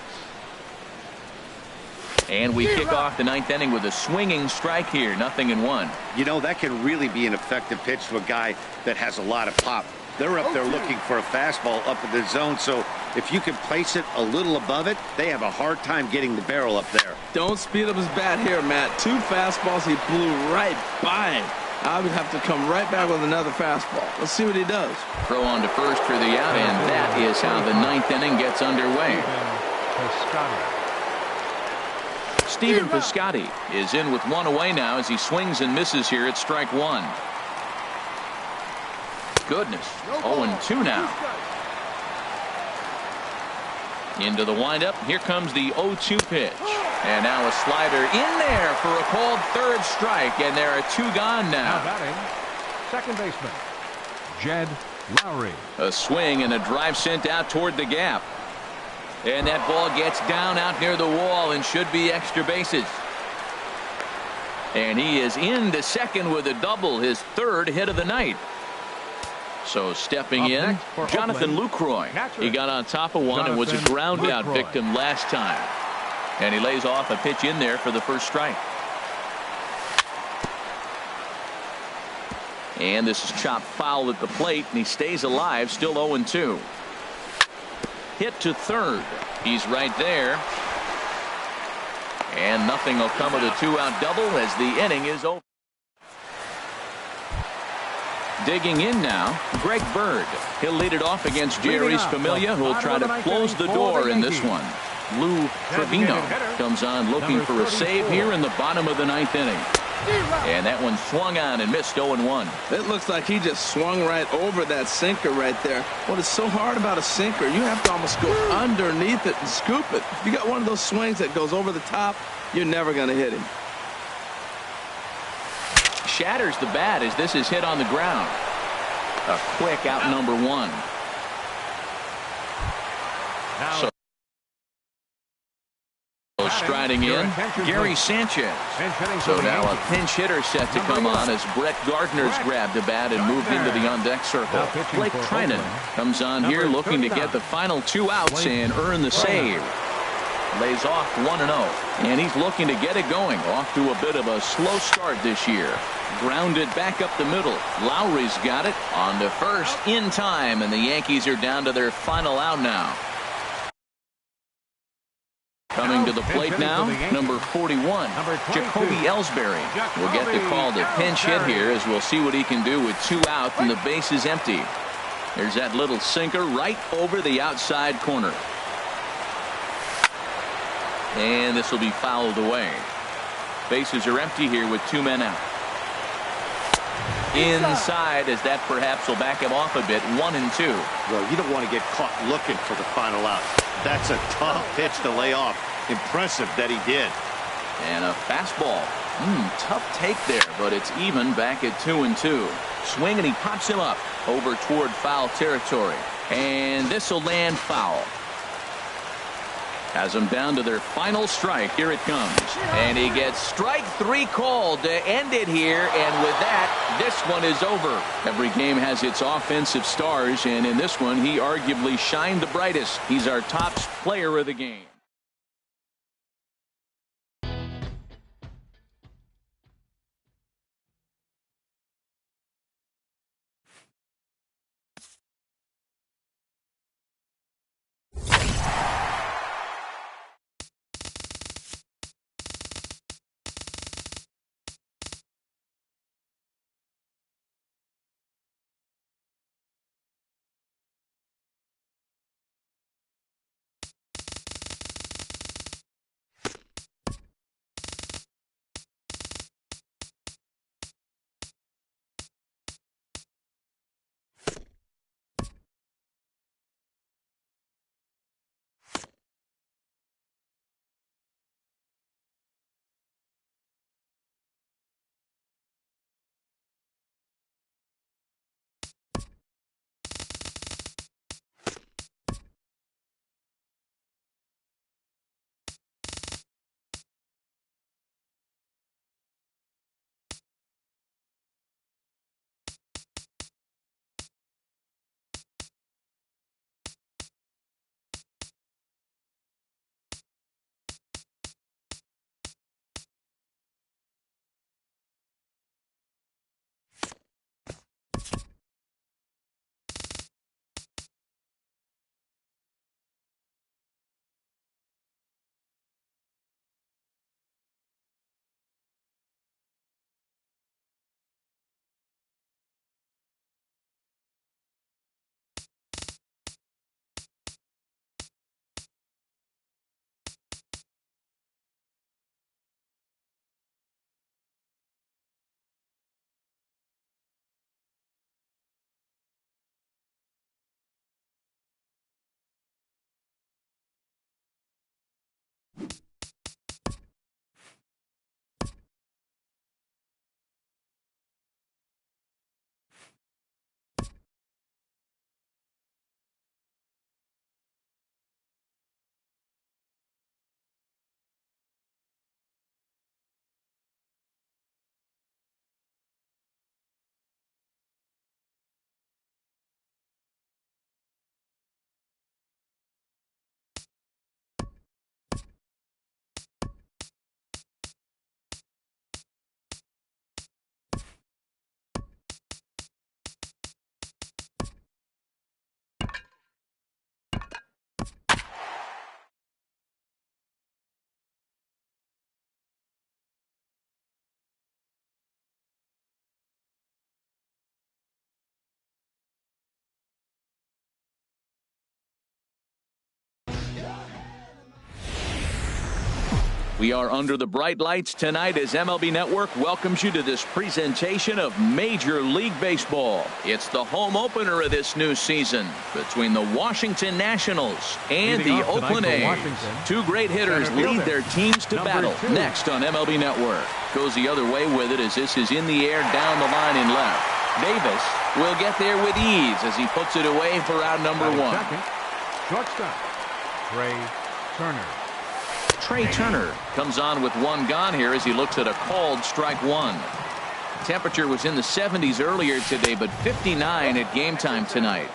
And we kick off the 9th inning with a swinging strike here. 0-1. You know, that can really be an effective pitch to a guy that has a lot of pop. They're up there looking for a fastball up in the zone, so if you can place it a little above it, they have a hard time getting the barrel up there. Don't speed up his bat here, Matt. 2 fastballs, he blew right by him. I would have to come right back with another fastball. Let's see what he does. Throw on to first for the out, and that is how the 9th inning gets underway. Stephen Piscotty is in with 1 away now as he swings and misses here at strike 1. Goodness, 0-2 now. Into the windup. Here comes the 0-2 pitch. And now a slider in there for a called third strike, and there are 2 gone now. Second baseman Jed Lowry. A swing and a drive sent out toward the gap. And that ball gets down out near the wall and should be extra bases. And he is into second with a double, his 3rd hit of the night. So stepping in, Jonathan Lucroy. He got on top of one and was a ground out victim last time. And he lays off a pitch in there for the first strike. And this is chopped foul at the plate, and he stays alive, still 0-2. Hit to third. He's right there. And nothing will come of the 2-out double as the inning is over. Digging in now, Greg Bird. He'll lead it off against Jerry's Familia, who'll try to close the door in this one. Lou Trevino comes on looking for a save here in the bottom of the 9th inning. And that one swung on and missed 0-1. It looks like he just swung right over that sinker right there. What is so hard about a sinker, you have to almost go underneath it and scoop it. If you got one of those swings that goes over the top, you're never going to hit him. Shatters the bat as this is hit on the ground. A quick out number 1. So striding in, Gary Sanchez. So now a pinch hitter set to come on as Brett Gardner's grabbed the bat and moved into the on-deck circle. Blake Trinan comes on here looking to get the final 2 outs and earn the save. Lays off 1-0, and he's looking to get it going. Off to a bit of a slow start this year. Grounded back up the middle. Lowry's got it on to first in time, and the Yankees are down to their final out now. Coming to the plate now, number 41, Jacoby Ellsbury will get the call to pinch hit here, as we'll see what he can do with 2 out and the base is empty. There's that little sinker right over the outside corner. And this will be fouled away. Bases are empty here with 2 men out. Inside, as that perhaps will back him off a bit. 1-2. Well, you don't want to get caught looking for the final out. That's a tough pitch to lay off. Impressive that he did. And a fastball. Tough take there, but it's even back at 2-2. Swing, and he pops him up over toward foul territory. And this will land foul. Has them down to their final strike. Here it comes. And he gets strike 3 called to end it here. And with that, this one is over. Every game has its offensive stars, and in this one, he arguably shined the brightest. He's our top player of the game. We are under the bright lights tonight as MLB Network welcomes you to this presentation of Major League Baseball. It's the home opener of this new season between the Washington Nationals and the Oakland A's. Two great hitters lead their teams to battle next on MLB Network. Goes the other way with it as this is in the air down the line in left. Davis will get there with ease as he puts it away for out number one. Shortstop, Trey Turner. Trey Turner comes on with one gone here as he looks at a called strike one. Temperature was in the 70s earlier today, but 59 at game time tonight.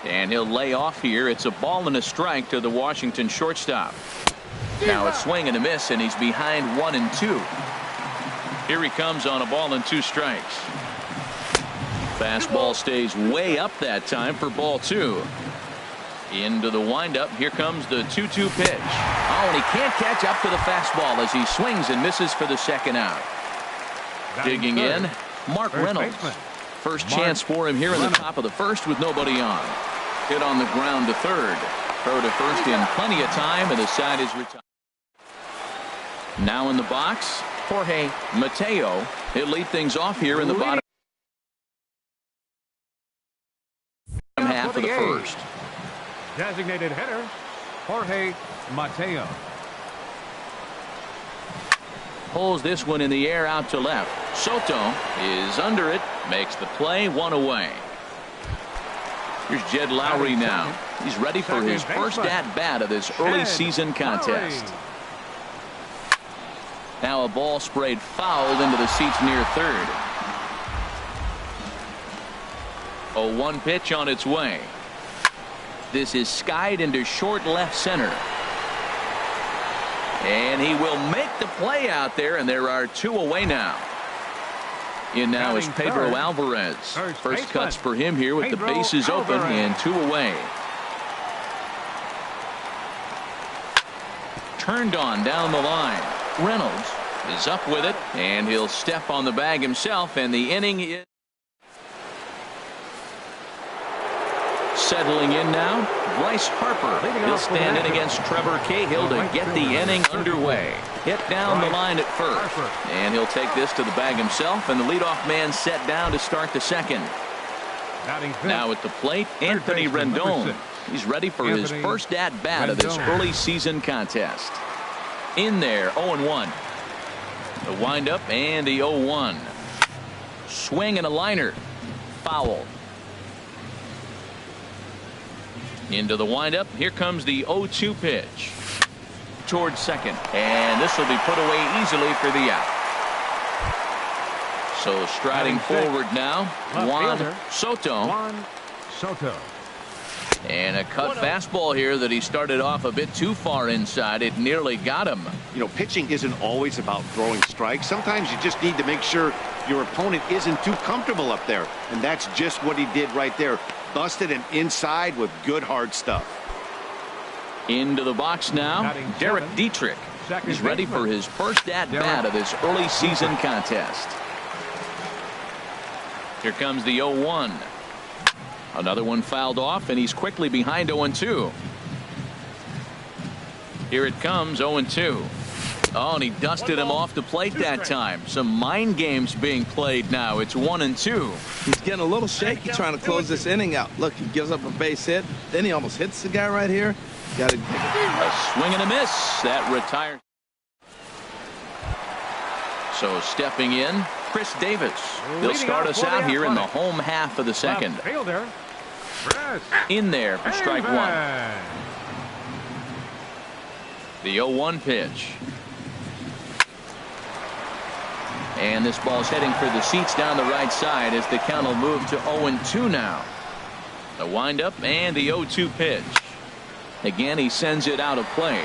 And he'll lay off here. It's a ball and a strike to the Washington shortstop. Now a swing and a miss, and he's behind 1-2. Here he comes on a ball and 2 strikes. Fastball stays way up that time for ball 2. Into the windup. Here comes the 2-2 pitch. Oh, and he can't catch up to the fastball as he swings and misses for the second out. Digging in, Mark Reynolds. First chance for him here in the top of the first with nobody on. Hit on the ground to third. Throw to first in plenty of time, and the side is retired. Now in the box, Jorge Mateo. He'll lead things off here in the bottom half of the first. Designated hitter, Jorge Mateo. Pulls this one in the air out to left. Soto is under it, makes the play, 1 away. Here's Jed Lowry now. He's ready for his first at-bat of this early season contest. Now a ball sprayed fouled into the seats near third. 0-1 pitch on its way. This is skied into short left center. And he will make the play out there, and there are 2 away now. In now is Pedro Alvarez. First cuts for him here with the bases open and 2 away. Turned on down the line. Reynolds is up with it, and he'll step on the bag himself, and the inning is settling in now. Bryce Harper. He'll stand in against Trevor Cahill to get the inning underway. Hit down the line at first. And he'll take this to the bag himself, and the leadoff man set down to start the second. Now at the plate, Anthony Rendon. He's ready for his first at-bat of this early season contest. In there, 0-1. The windup and the 0-1. Swing and a liner. Foul. Into the windup. Here comes the 0-2 pitch. Towards second. And this will be put away easily for the out. So striding forward now, Juan Soto. And a cut fastball here that he started off a bit too far inside. It nearly got him. You know, pitching isn't always about throwing strikes. Sometimes you just need to make sure your opponent isn't too comfortable up there. And that's just what he did right there. Busted him inside with good hard stuff. Into the box now, Derek Dietrich. He's ready for his first at-bat of this early season contest. Here comes the 0-1. Another one fouled off, and he's quickly behind 0-2. Here it comes, 0-2. Oh, and he dusted him off the plate that time. Some mind games being played now. It's 1-2. He's getting a little shaky trying to close this inning out. Look, he gives up a base hit. Then he almost hits the guy right here. Got to a swing and a miss. That retires. So stepping in, Chris Davis. He'll start us out here in the home half of the second. In there for strike one. The 0-1 pitch. And this ball's heading for the seats down the right side as the count will move to 0-2 now. The windup and the 0-2 pitch. Again, he sends it out of play.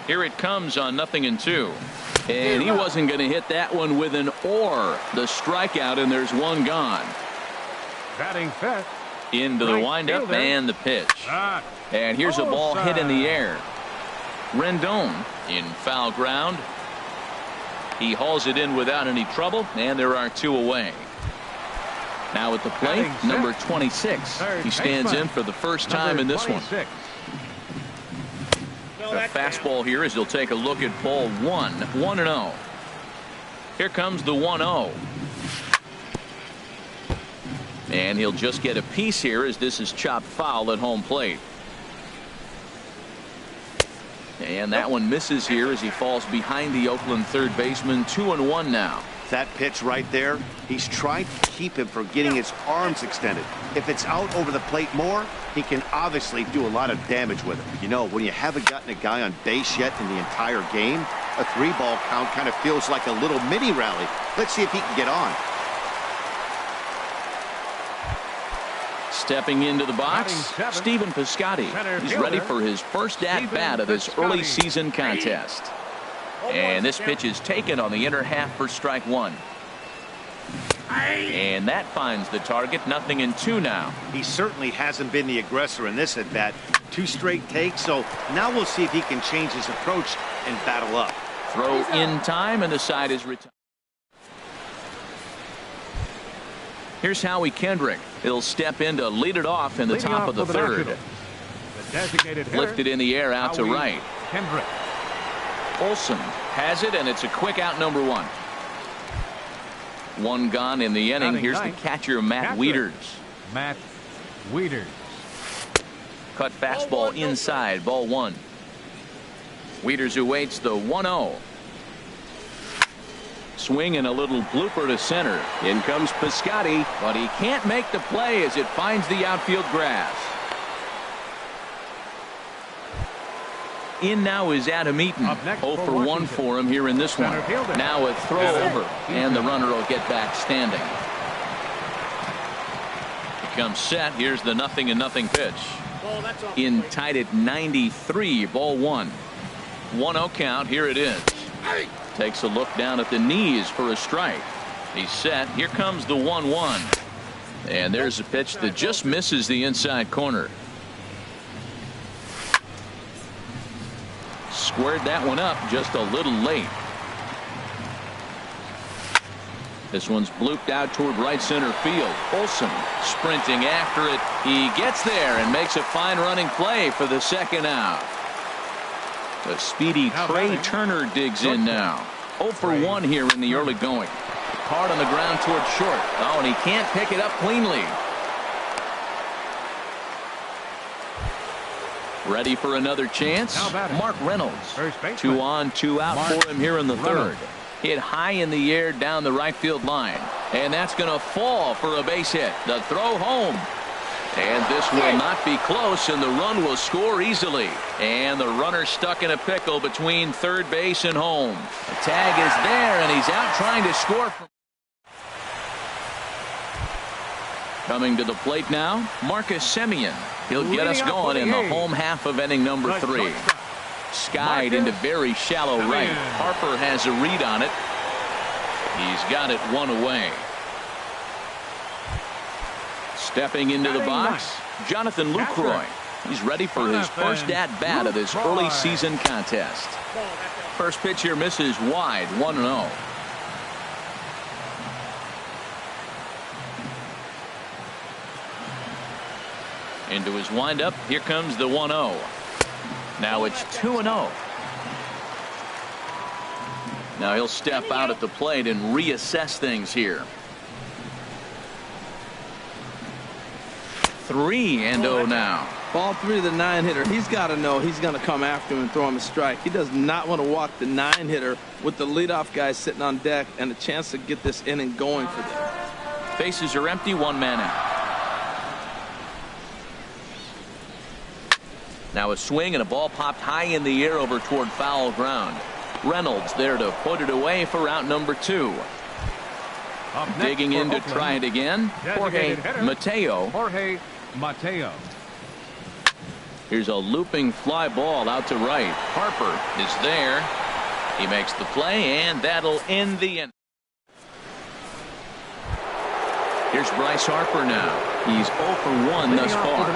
Here it comes on 0-2. And he wasn't going to hit that one with an or. The strikeout, and there's one gone. Batting fifth. Into the windup and the pitch. And here's a ball hit in the air. Rendon in foul ground. He hauls it in without any trouble, and there are 2 away. Now at the plate, number 26. He stands in for the first time in this one. A fastball here as he'll take a look at ball 1. 1-0. Here comes the 1-0. And he'll just get a piece here as this is chopped foul at home plate. And that one misses here as he falls behind the Oakland third baseman. 2-1 now. That pitch right there, he's trying to keep him from getting his arms extended. If it's out over the plate more, he can obviously do a lot of damage with it. You know, when you haven't gotten a guy on base yet in the entire game, a 3-ball count kind of feels like a little mini rally. Let's see if he can get on. Stepping into the box, Stephen Piscotty. He's ready for his first at-bat of this early season contest. And this pitch is taken on the inner half for strike 1. And that finds the target. 0-2 now. He certainly hasn't been the aggressor in this at-bat. 2 straight takes, so now we'll see if he can change his approach and battle up. Throw in time, and the side is retired. Here's Howie Kendrick. He'll step in to lead it off in the top of the third. Lifted in the air out to right. Kendrick. Olsen has it, and it's a quick out, number 1. 1 gone in the inning. Here's the catcher, Matt Wieters. Matt Wieters. Cut fastball inside, ball 1. Wieters awaits the 1-0. Swing and a little blooper to center. In comes Piscotty, but he can't make the play as it finds the outfield grass. In now is Adam Eaton. 0 for 1 for him here in this one. Now a throw over, and the runner will get back standing. He comes set. Here's the 0-0 pitch. In tied at 93, ball 1. 1-0 count. Here it is. Takes a look down at the knees for a strike. He's set. Here comes the 1-1. And there's a pitch that just misses the inside corner. Squared that one up just a little late. This one's blooped out toward right center field. Olsen sprinting after it. He gets there and makes a fine running play for the second out. The speedy Trey Turner digs in now. 0 for 1 here in the early going. Hard on the ground toward short. Oh, and he can't pick it up cleanly. Ready for another chance? Mark Reynolds. 2 on, 2 out for him here in the third. Hit high in the air down the right field line. And that's going to fall for a base hit. The throw home. And this will not be close, and the run will score easily. And the runner stuck in a pickle between third base and home. The tag is there, and he's out trying to score. Coming to the plate now, Marcus Semien. He'll get us going in the home half of inning number 3. Skied into very shallow right. Harper has a read on it. He's got it 1 away. Stepping into the box, Jonathan Lucroy. He's ready for his first at-bat of this early season contest. First pitch here misses wide, 1-0. Into his windup, here comes the 1-0. Now it's 2-0. Now he'll step out at the plate and reassess things here. 3-0 now. Ball 3 to the 9-hitter. He's got to know he's going to come after him and throw him a strike. He does not want to walk the 9-hitter with the leadoff guy sitting on deck and a chance to get this inning going for them. Bases are empty, 1 man out. Now a swing and a ball popped high in the air over toward foul ground. Reynolds there to put it away for out number 2. Digging in to try it again, Jorge Mateo. Jorge Mateo. Here's a looping fly ball out to right. Harper is there. He makes the play, and that'll end the inning. Here's Bryce Harper now. He's 0 for 1 thus far.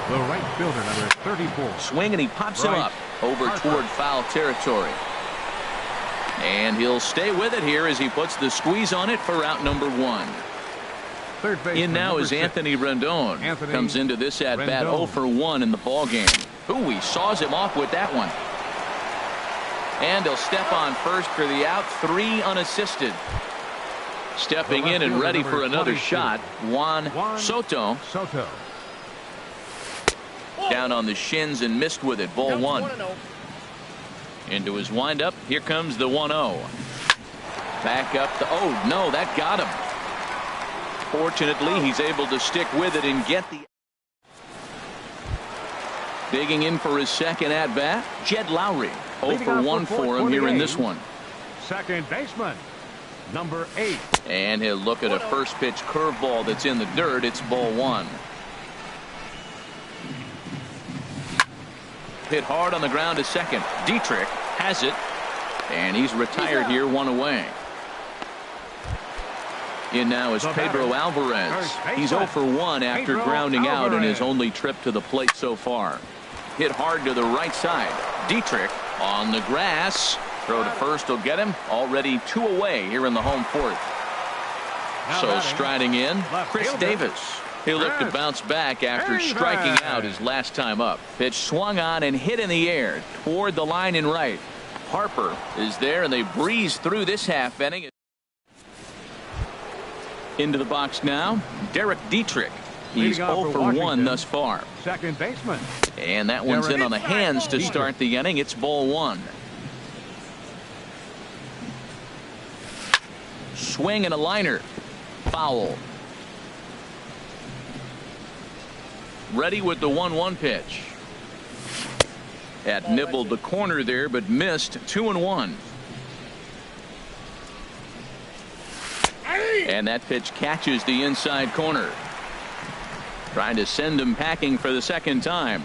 The right fielder, number 34. Swing, and he pops him up over toward foul territory. And he'll stay with it here as he puts the squeeze on it for out number 1. third baseman. In now is Anthony Rendon. Comes into this at bat 0 for 1 in the ball game. Ooh, he saws him off with that one. And he'll step on first for the out. 3 unassisted. Stepping in and ready for another shot, Juan Soto. Down on the shins and missed with it. Ball 1. Into his windup. Here comes the 1-0. Back up the. Oh no, that got him. Fortunately, he's able to stick with it and get the. Digging in for his second at bat, Jed Lowry. 0 for 1 for him here in this one. Second baseman, number 8. And he'll look at a first pitch curveball that's in the dirt. It's ball 1. Hit hard on the ground to second. Dietrich has it, and he's retired here, 1 away. In now is Pedro Alvarez. He's 0 for 1 after grounding out in his only trip to the plate so far. Hit hard to the right side. Dietrich on the grass. Throw to first will get him. Already 2 away here in the home 4th. So striding in, Chris Davis. He'll look to bounce back after striking out his last time up. Pitch swung on and hit in the air toward the line in right. Harper is there, and they breeze through this half inning. Into the box now, Derek Dietrich. He's 0 for 1 thus far. Second baseman. And that one's in on the hands to start the inning. It's ball 1. Swing and a liner. Foul. Ready with the 1-1 pitch. Had nibbled the corner there, but missed. 2-1. And that pitch catches the inside corner. Trying to send him packing for the second time.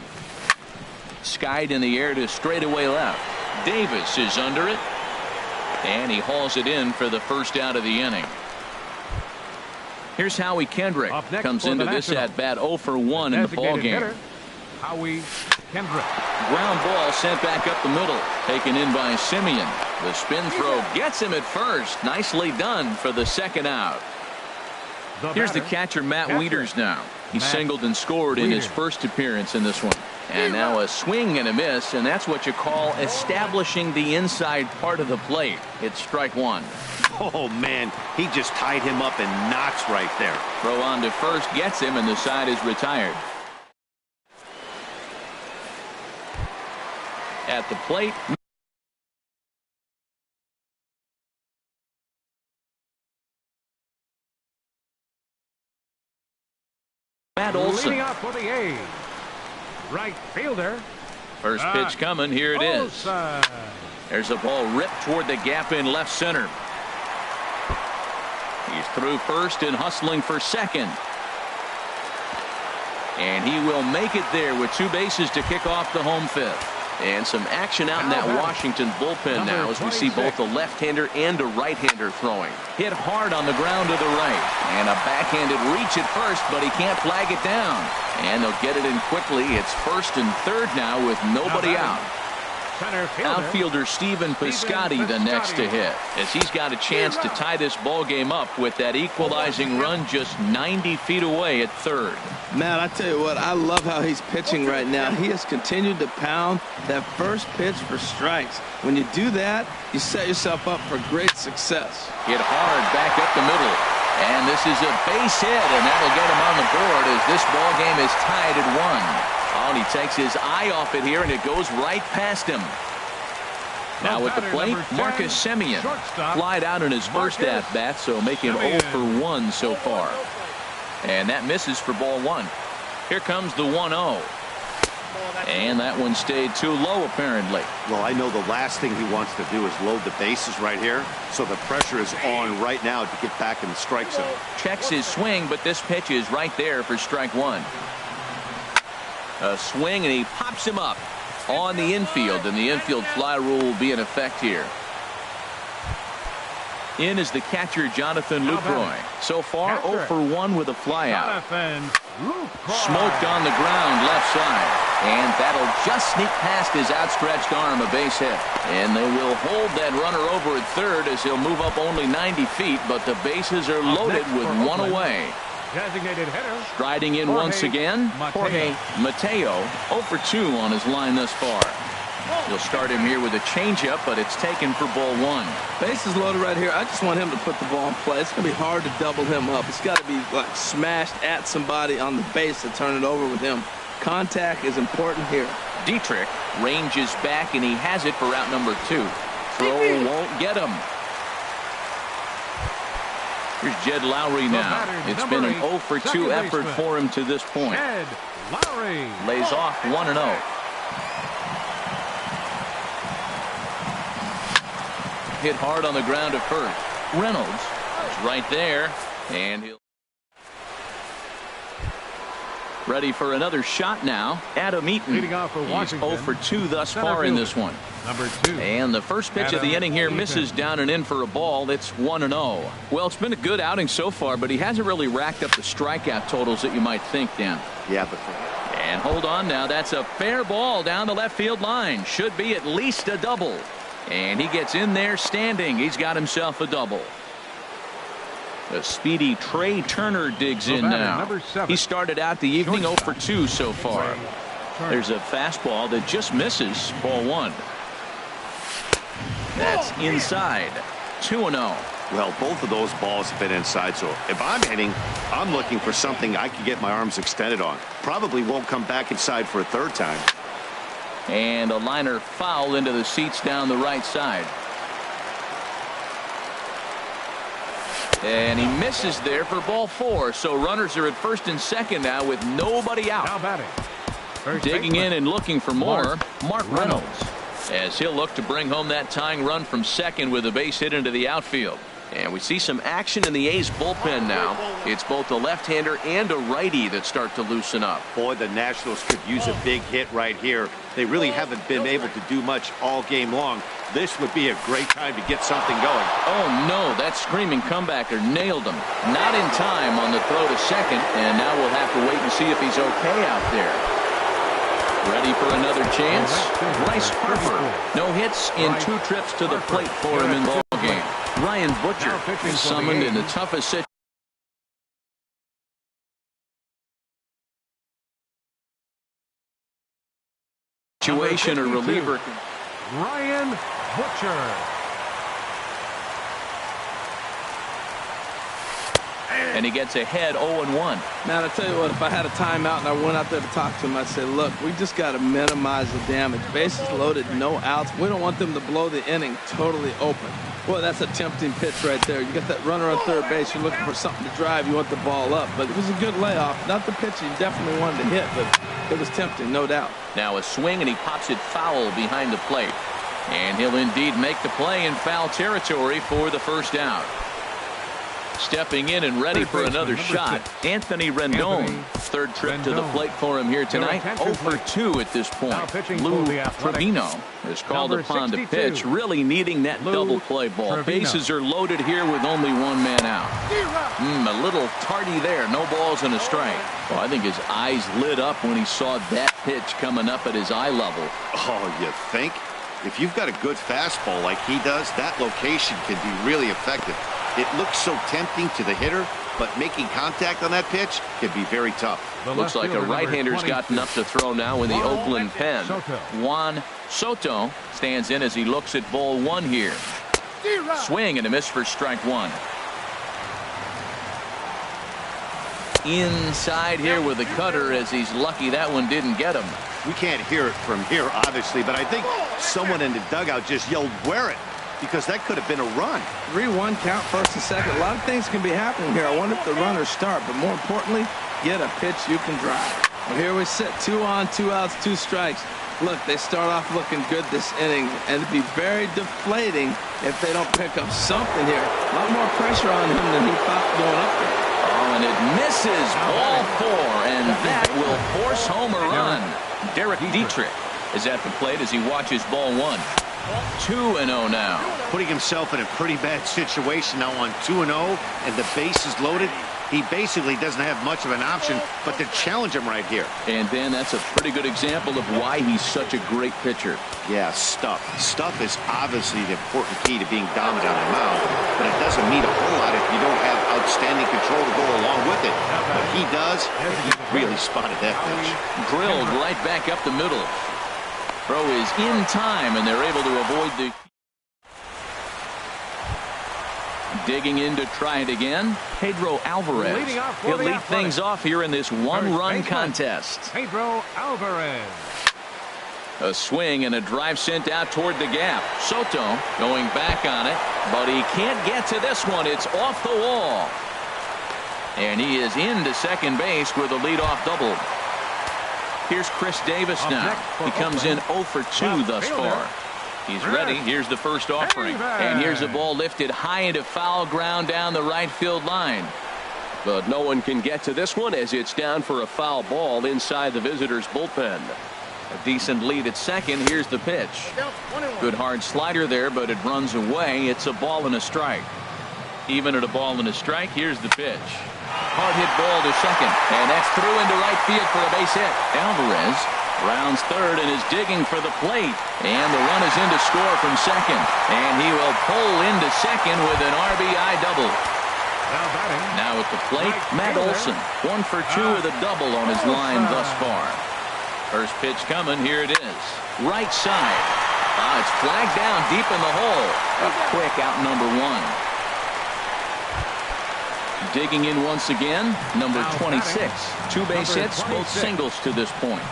Skied in the air to straightaway left. Davis is under it. And he hauls it in for the first out of the inning. Here's Howie Kendrick. Comes into this at bat 0 for 1 in the ball game. Howie Kendrick. Ground ball sent back up the middle. Taken in by Simeon. The spin throw gets him at first. Nicely done for the second out. Here's the catcher, Matt Wieters now. He singled and scored in his first appearance in this one. And now a swing and a miss, and that's what you call establishing the inside part of the plate. It's strike 1. Oh, man, he just tied him up in knots right there. Throw on to first gets him, and the side is retired. At the plate. Matt Olson. Leading off for the A's. Right fielder. First pitch coming. Here it is. There's a ball ripped toward the gap in left center. He's through first and hustling for second. And he will make it there with 2 bases to kick off the home 5th. And some action out in that Washington bullpen now as we see both a left-hander and a right-hander throwing. Hit hard on the ground to the right. And a backhanded reach at first, but he can't flag it down. And they'll get it in quickly. It's first and third now with nobody out. Outfielder Stephen Piscotty the next to hit, as he's got a chance to tie this ball game up with that equalizing run just 90 feet away at third. Matt, I tell you what, I love how he's pitching right now. He has continued to pound that first pitch for strikes. When you do that, you set yourself up for great success. Hit hard back up the middle. And this is a base hit, and that'll get him on the board as this ball game is tied at 1. Oh, and he takes his eye off it here, and it goes right past him. Now with the plate, Marcus Semien flied out in his first at-bat, so making 0 for 1 so far. And that misses for ball 1. Here comes the 1-0. And that one stayed too low, apparently. Well, I know the last thing he wants to do is load the bases right here, so the pressure is on right now to get back in the strike zone. Checks his swing, but this pitch is right there for strike 1. A swing, and he pops him up on the infield, and the infield fly rule will be in effect here. In is the catcher, Jonathan Lucroy. So far, 0 for 1 with a flyout. Smoked on the ground left side. And that'll just sneak past his outstretched arm, a base hit. And they will hold that runner over at third as he'll move up only 90 feet, but the bases are loaded with 1 away. Designated hitter. Striding in once again, Jorge Mateo, 0 for 2 on his line thus far. He'll start him here with a changeup, but it's taken for ball 1. Bases loaded right here. I just want him to put the ball in play. It's going to be hard to double him up. It's got to be like smashed at somebody on the base to turn it over with him. Contact is important here. Dietrich ranges back, and he has it for out number 2. Throw won't get him. Here's Jed Lowry now. It's been an 0 for 2 effort for him to this point. Jed Lowry lays off 1-0. Hit hard on the ground at first. Reynolds is right there, and he'll ready for another shot now. Adam Eaton. Leading off for Washington. He's 0 for 2 thus far in this one. Number 2. And the first pitch of the inning here misses down and in for a ball. It's 1-0. Well, it's been a good outing so far, but he hasn't really racked up the strikeout totals that you might think, Dan. Yeah, but and hold on now. That's a fair ball down the left field line. Should be at least a double. And he gets in there standing. He's got himself a double. The speedy Trey Turner digs in now. He started out the evening 0 for 2 so far. There's a fastball that just misses. Ball 1. That's inside. 2-0. Well, both of those balls have been inside, so if I'm hitting, I'm looking for something I can get my arms extended on. Probably won't come back inside for a third time. And a liner foul into the seats down the right side. And he misses there for ball 4. So runners are at first and second now with nobody out. Now batting. Digging in and looking for more, Mark Reynolds, as he'll look to bring home that tying run from second with a base hit into the outfield. And we see some action in the A's bullpen now. It's both a left-hander and a righty that start to loosen up. Boy, the Nationals could use a big hit right here. They really haven't been able to do much all game long. This would be a great time to get something going. Oh, no, that screaming comebacker nailed him. Not in time on the throw to second, and now we'll have to wait and see if he's okay out there. Ready for another chance? Bryce Harper. No hits in 2 trips to the plate for him in the ball game. Ryan Butcher is summoned in the toughest situation a reliever. Ryan Butcher. And he gets ahead 0-1. Man, I tell you what, if I had a timeout and I went out there to talk to him, I'd say, look, we just got to minimize the damage. Bases loaded, no outs. We don't want them to blow the inning totally open. Well, that's a tempting pitch right there. You got that runner on third base. You're looking for something to drive. You want the ball up. But it was a good layoff. Not the pitch you definitely wanted to hit, but it was tempting, no doubt. Now a swing, and he pops it foul behind the plate. And he'll indeed make the play in foul territory for the first out. Stepping in and ready for another shot, Anthony Rendon. Third trip to the plate for him here tonight. 0 for 2 at this point. Lou Trevino is called upon to pitch, really needing that double play ball. Bases are loaded here with only one man out. A little tardy there. No balls and a strike. Well, I think his eyes lit up when he saw that pitch coming up at his eye level. Oh, you think? If you've got a good fastball like he does, that location can be really effective. It looks so tempting to the hitter, but making contact on that pitch can be very tough. Looks like a right-hander's gotten up to throw now in the Oakland pen. Juan Soto stands in as he looks at ball 1 here. Swing and a miss for strike 1. Inside here with a cutter, as he's lucky that one didn't get him. We can't hear it from here, obviously, but I think someone in the dugout just yelled, "Wear it," because that could have been a run. 3-1 count, first and second. A lot of things can be happening here. I wonder if the runners start, but more importantly, get a pitch you can drive. Well, here we sit, 2 on, 2 outs, 2 strikes. Look, they start off looking good this inning, and it'd be very deflating if they don't pick up something here. A lot more pressure on him than he thought going up there. Oh, and it misses ball 4, and that will force home a run. Derek Dietrich is at the plate as he watches ball 1. 2-0 now. Putting himself in a pretty bad situation now on 2-0, and the base is loaded. he basically doesn't have much of an option but to challenge him right here. And then that's a pretty good example of why he's such a great pitcher. Yeah, stuff. Stuff is obviously the important key to being dominant on the mound, but it doesn't mean a whole lot if you don't have outstanding control to go along with it. But he does. He really spotted that pitch. Drilled right back up the middle. Throw is in time, and they're able to avoid the... Digging in to try it again, Pedro Alvarez. He'll lead things off here in this one-run contest. Pedro Alvarez. A swing and a drive sent out toward the gap. Soto going back on it, but he can't get to this one. It's off the wall. And he is into second base with a leadoff double. Here's Chris Davis now. He comes in 0 for 2 thus far. He's ready. Here's the first offering. And here's a ball lifted high into foul ground down the right field line. But no one can get to this one as it's down for a foul ball inside the visitors' bullpen. A decent lead at second. Here's the pitch. Good hard slider there, but it runs away. It's a ball and a strike. Even at a ball and a strike, here's the pitch. Hard hit ball to second. And that's through into right field for a base hit. Alvarez rounds third and is digging for the plate. And the run is in to score from second. And he will pull into second with an RBI double. Now at the plate, Matt Olson. 1 for 2 with a double on his line thus far. First pitch coming. Here it is. Right side. It's flagged down deep in the hole. A quick out number 1. Digging in once again, number 26. 2 base hits, both singles to this point.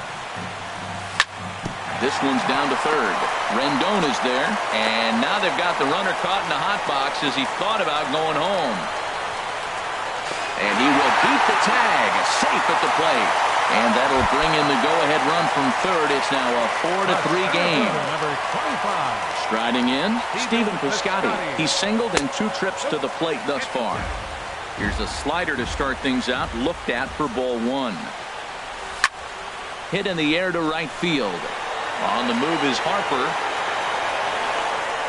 This one's down to third. Rendon is there, and now they've got the runner caught in the hot box as he thought about going home. And he will beat the tag, safe at the plate. And that'll bring in the go-ahead run from third. It's now a 4-3 game. Striding in, Stephen Piscotty. He's singled in 2 trips to the plate thus far. Here's a slider to start things out, looked at for ball 1. Hit in the air to right field. On the move is Harper.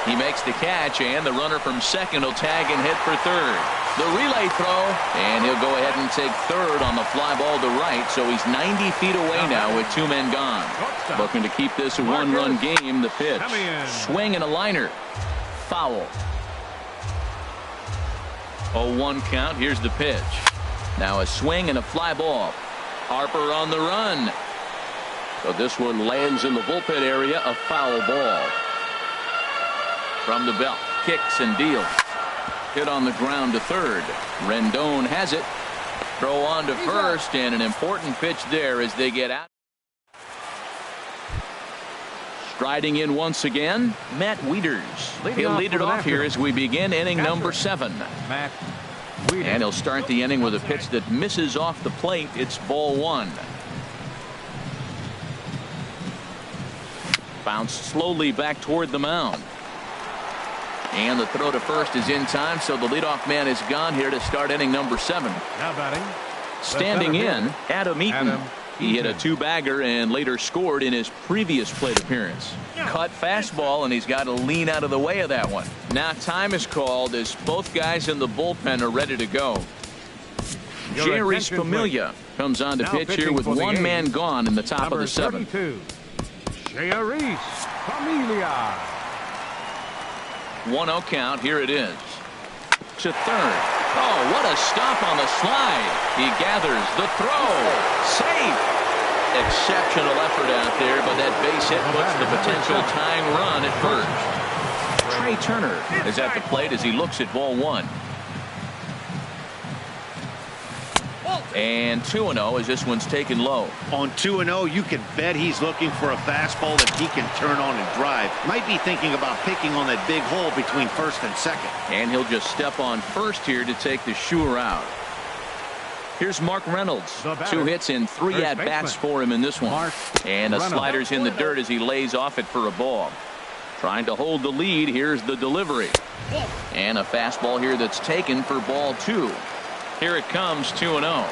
He makes the catch, and the runner from second will tag and hit for third. The relay throw, and he'll go ahead and take third on the fly ball to right, so he's 90 feet away now with 2 men gone. Looking to keep this a 1-run game. The pitch. Swing and a liner. Foul. 0-1 count. Here's the pitch. Now a swing and a fly ball. Harper on the run. So this one lands in the bullpen area, a foul ball. From the belt, kicks and deals. Hit on the ground to third. Rendon has it. Throw on to first, and an important pitch there as they get out. Striding in once again, Matt Wieters. He'll lead it off here as we begin inning number 7. And he'll start the inning with a pitch that misses off the plate. It's ball 1. Bounced slowly back toward the mound. And the throw to first is in time, so the leadoff man is gone here to start inning number 7. Now batting. Standing in, Adam Eaton. He hit a 2-bagger and later scored in his previous plate appearance. Cut fastball, and he's got to lean out of the way of that one. Now time is called as both guys in the bullpen are ready to go. Jerry Familia comes on to pitch here with 1 man gone in the top of the 7th. Jerry Familia. 1-0 count. Here it is. To third. Oh, what a stop on the slide. He gathers the throw. Safe. Exceptional effort out there, but that base hit puts the potential tying run at first. Trey Turner is at the plate as he looks at ball 1. And 2-0 as this one's taken low. On 2-0, you can bet he's looking for a fastball that he can turn on and drive. Might be thinking about picking on that big hole between first and second. And he'll just step on first here to take the shooter out. Here's Mark Reynolds. 2 hits and 3 at-bats for him in this one. And the slider's in the dirt as he lays off it for a ball. Trying to hold the lead. Here's the delivery. And a fastball here that's taken for ball 2. Here it comes, 2-0.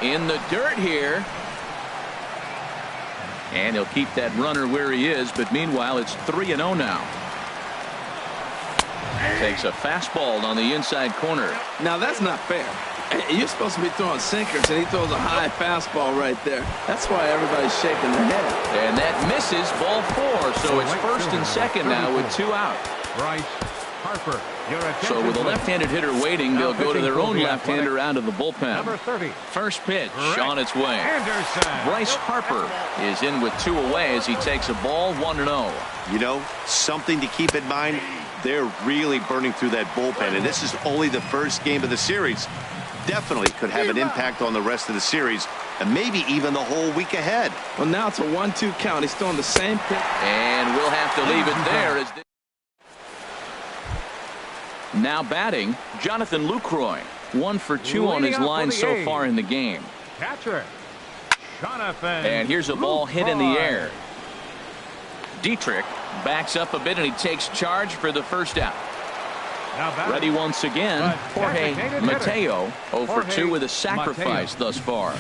In the dirt here. And he'll keep that runner where he is, but meanwhile it's 3-0 now. Takes a fastball on the inside corner. Now, that's not fair. You're supposed to be throwing sinkers, and he throws a high fastball right there. That's why everybody's shaking their head. And that misses, ball 4. So it's first and second now with 2 out. Bryce Harper. So with a left-handed hitter waiting, they'll go to their own left-hander out of the bullpen. Number 30. First pitch on its way. Anderson. Bryce Harper is in with 2 away as he takes a ball 1-0. You know, something to keep in mind, they're really burning through that bullpen, and this is only the first game of the series. Definitely could have an impact on the rest of the series and maybe even the whole week ahead. Well, now it's a 1-2 count. He's throwing the same pitch. And we'll have to leave it there. Now batting, Jonathan Lucroy. 1 for 2 on his line so far in the game. Catcher, Jonathan. And here's a ball hit in the air. Dietrich backs up a bit and he takes charge for the first out. Ready once again, Jorge Mateo. 0 for 2 with a sacrifice thus far.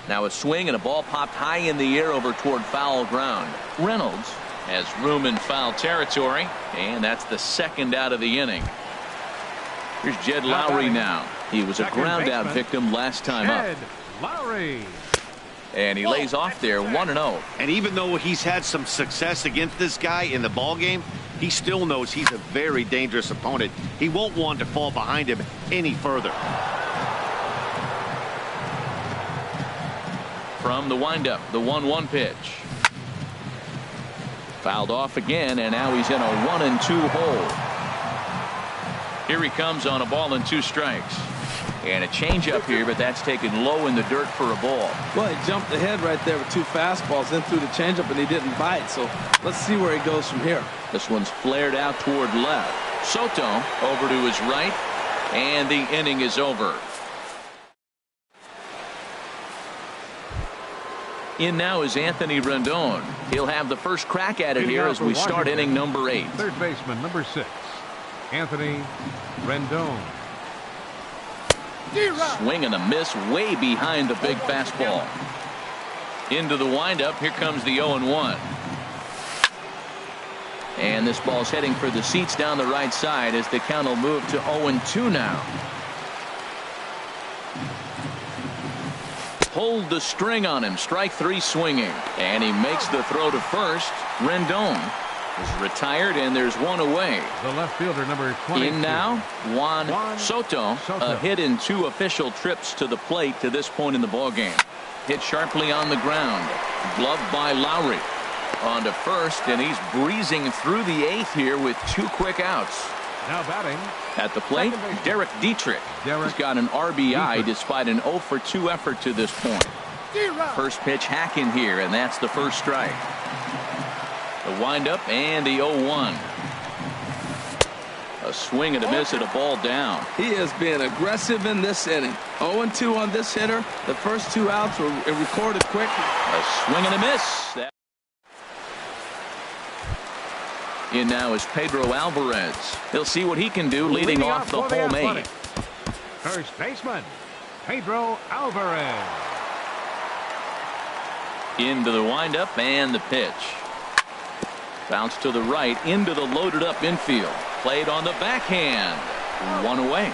Now a swing and a ball popped high in the air over toward foul ground. Reynolds has room in foul territory, and that's the second out of the inning. Here's Jed Lowry now. He was a ground out victim last time up. Lowry. And he lays off there 1-0. And even though he's had some success against this guy in the ball game, he still knows he's a very dangerous opponent. He won't want to fall behind him any further. From the windup, the 1-1 pitch. Fouled off again, and now he's in a 1-2 hole. Here he comes on a ball and 2 strikes. And a changeup here, but that's taken low in the dirt for a ball. Well, he jumped ahead right there with 2 fastballs, then threw the changeup, and he didn't bite. So let's see where he goes from here. This one's flared out toward left. Soto over to his right, and the inning is over. In now is Anthony Rendon. He'll have the first crack at it here as we start inning number 8. Third baseman, number 6, Anthony Rendon. Swing and a miss way behind the big fastball. Into the windup. Here comes the 0-1. And this ball's heading for the seats down the right side as the count will move to 0-2 now. Hold the string on him. Strike 3 swinging. And he makes the throw to first. Rendon is retired, and there's 1 away. The left fielder, number 22. In now, Juan Soto. A hit in 2 official trips to the plate to this point in the ballgame. Hit sharply on the ground. Gloved by Lowry. On to first, and he's breezing through the 8th here with 2 quick outs. Now batting. At the plate, Derek Dietrich. He's got an RBI despite an 0 for 2 effort to this point. First pitch hack in here, and that's the first strike. The windup and the 0-1. A swing and a miss at a ball down. He has been aggressive in this inning. 0-2 on this hitter. The first 2 outs were recorded quick. A swing and a miss. In now is Pedro Alvarez. He'll see what he can do leading off the home 8. First baseman, Pedro Alvarez. Into the windup and the pitch. Bounce to the right into the loaded up infield. Played on the backhand. 1 away.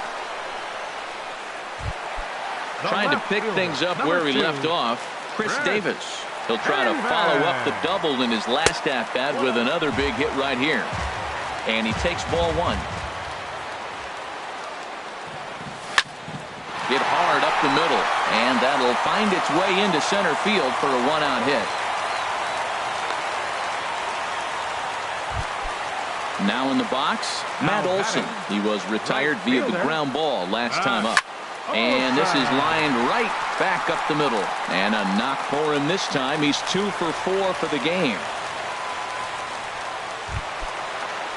Trying to pick things up where he left off. Chris Davis. He'll try to follow up the double in his last at bat with another big hit right here. And he takes ball 1. Hit hard up the middle. And that'll find its way into center field for a 1-out hit. Now in the box, Matt Olson. He was retired via the ground ball last time up. And this is lined right back up the middle. And a knock for him this time. He's 2 for 4 for the game.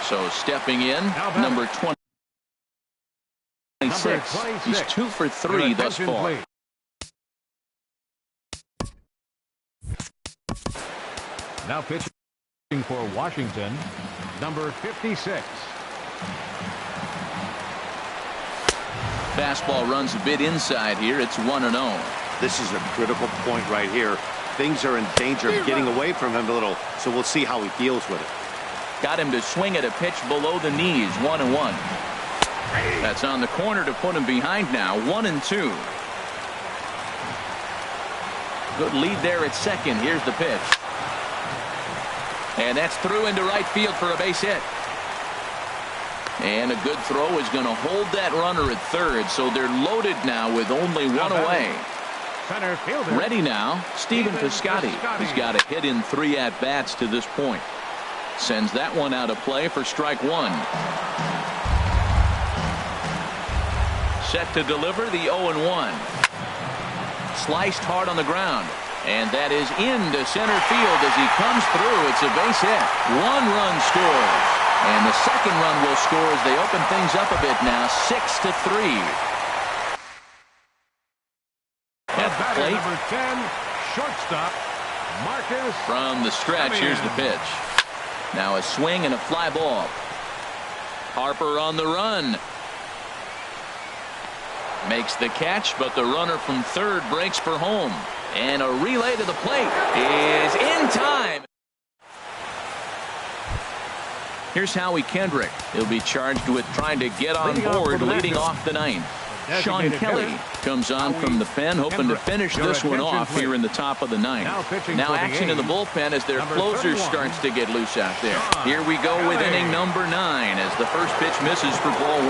So stepping in, number 26. He's 2 for 3 thus far. Now pitching for Washington, number 56. Fastball runs a bit inside here. It's 1-0. This is a critical point right here. Things are in danger of getting away from him a little, so we'll see how he deals with it. Got him to swing at a pitch below the knees. 1-1. That's on the corner to put him behind now. 1-2. Good lead there at second. Here's the pitch. And that's through into right field for a base hit. And a good throw is going to hold that runner at third. So they're loaded now with only one away. Center fielder. Ready now, Stephen Piscotty. He's got a hit in 3 at-bats to this point. Sends that one out of play for strike 1. Set to deliver the 0-1. Sliced hard on the ground. And that is into center field as he comes through. It's a base hit. 1 run scores. And the second run will score as they open things up a bit now. 6-3. At the plate. Number 10, shortstop, Marcus. From the stretch, here's the pitch. Now a swing and a fly ball. Harper on the run. Makes the catch, but the runner from third breaks for home. And a relay to the plate is in time. Here's Howie Kendrick. He'll be charged with trying to get on board leading off the ninth. Sean Kelly comes on from the pen, hoping to finish this one off here in the top of the ninth. Now action in the bullpen as their closer starts to get loose out there. Here we go with inning number 9 as the first pitch misses for ball 1.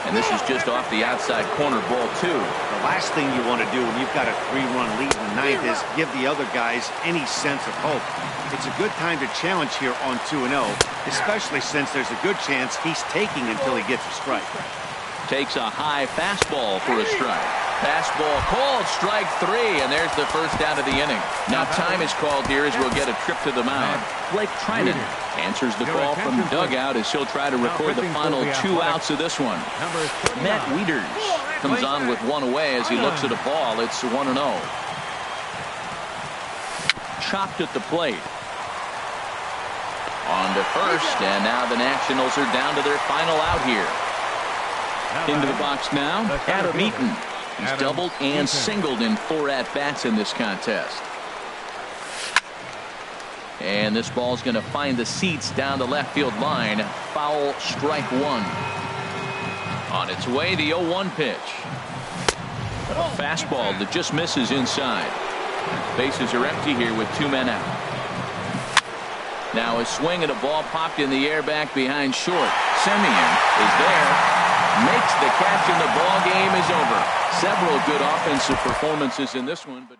And this is just off the outside corner, ball 2. The last thing you want to do when you've got a 3-run lead in the ninth is give the other guys any sense of hope. It's a good time to challenge here on 2-0, especially since there's a good chance he's taking until he gets a strike. Takes a high fastball for a strike. Fastball called, strike 3, and there's the first out of the inning. Now time is called here as we'll get a trip to the mound. Blake Trinan answers the call from dugout as he'll try to record the final 2 outs of this one. Matt Wieters comes on with 1 away as he looks at a ball. It's 1-0. Chopped at the plate. On to first, and now the Nationals are down to their final out here. Into the box now, Adam Eaton. He's doubled and singled in 4 at-bats in this contest. And this ball's going to find the seats down the left field line. Foul, strike 1. On its way, the 0-1 pitch. A fastball that just misses inside. Bases are empty here with 2 men out. Now a swing and a ball popped in the air back behind short. Semien is there. Makes the catch and the ball game is over. Several good offensive performances in this one, but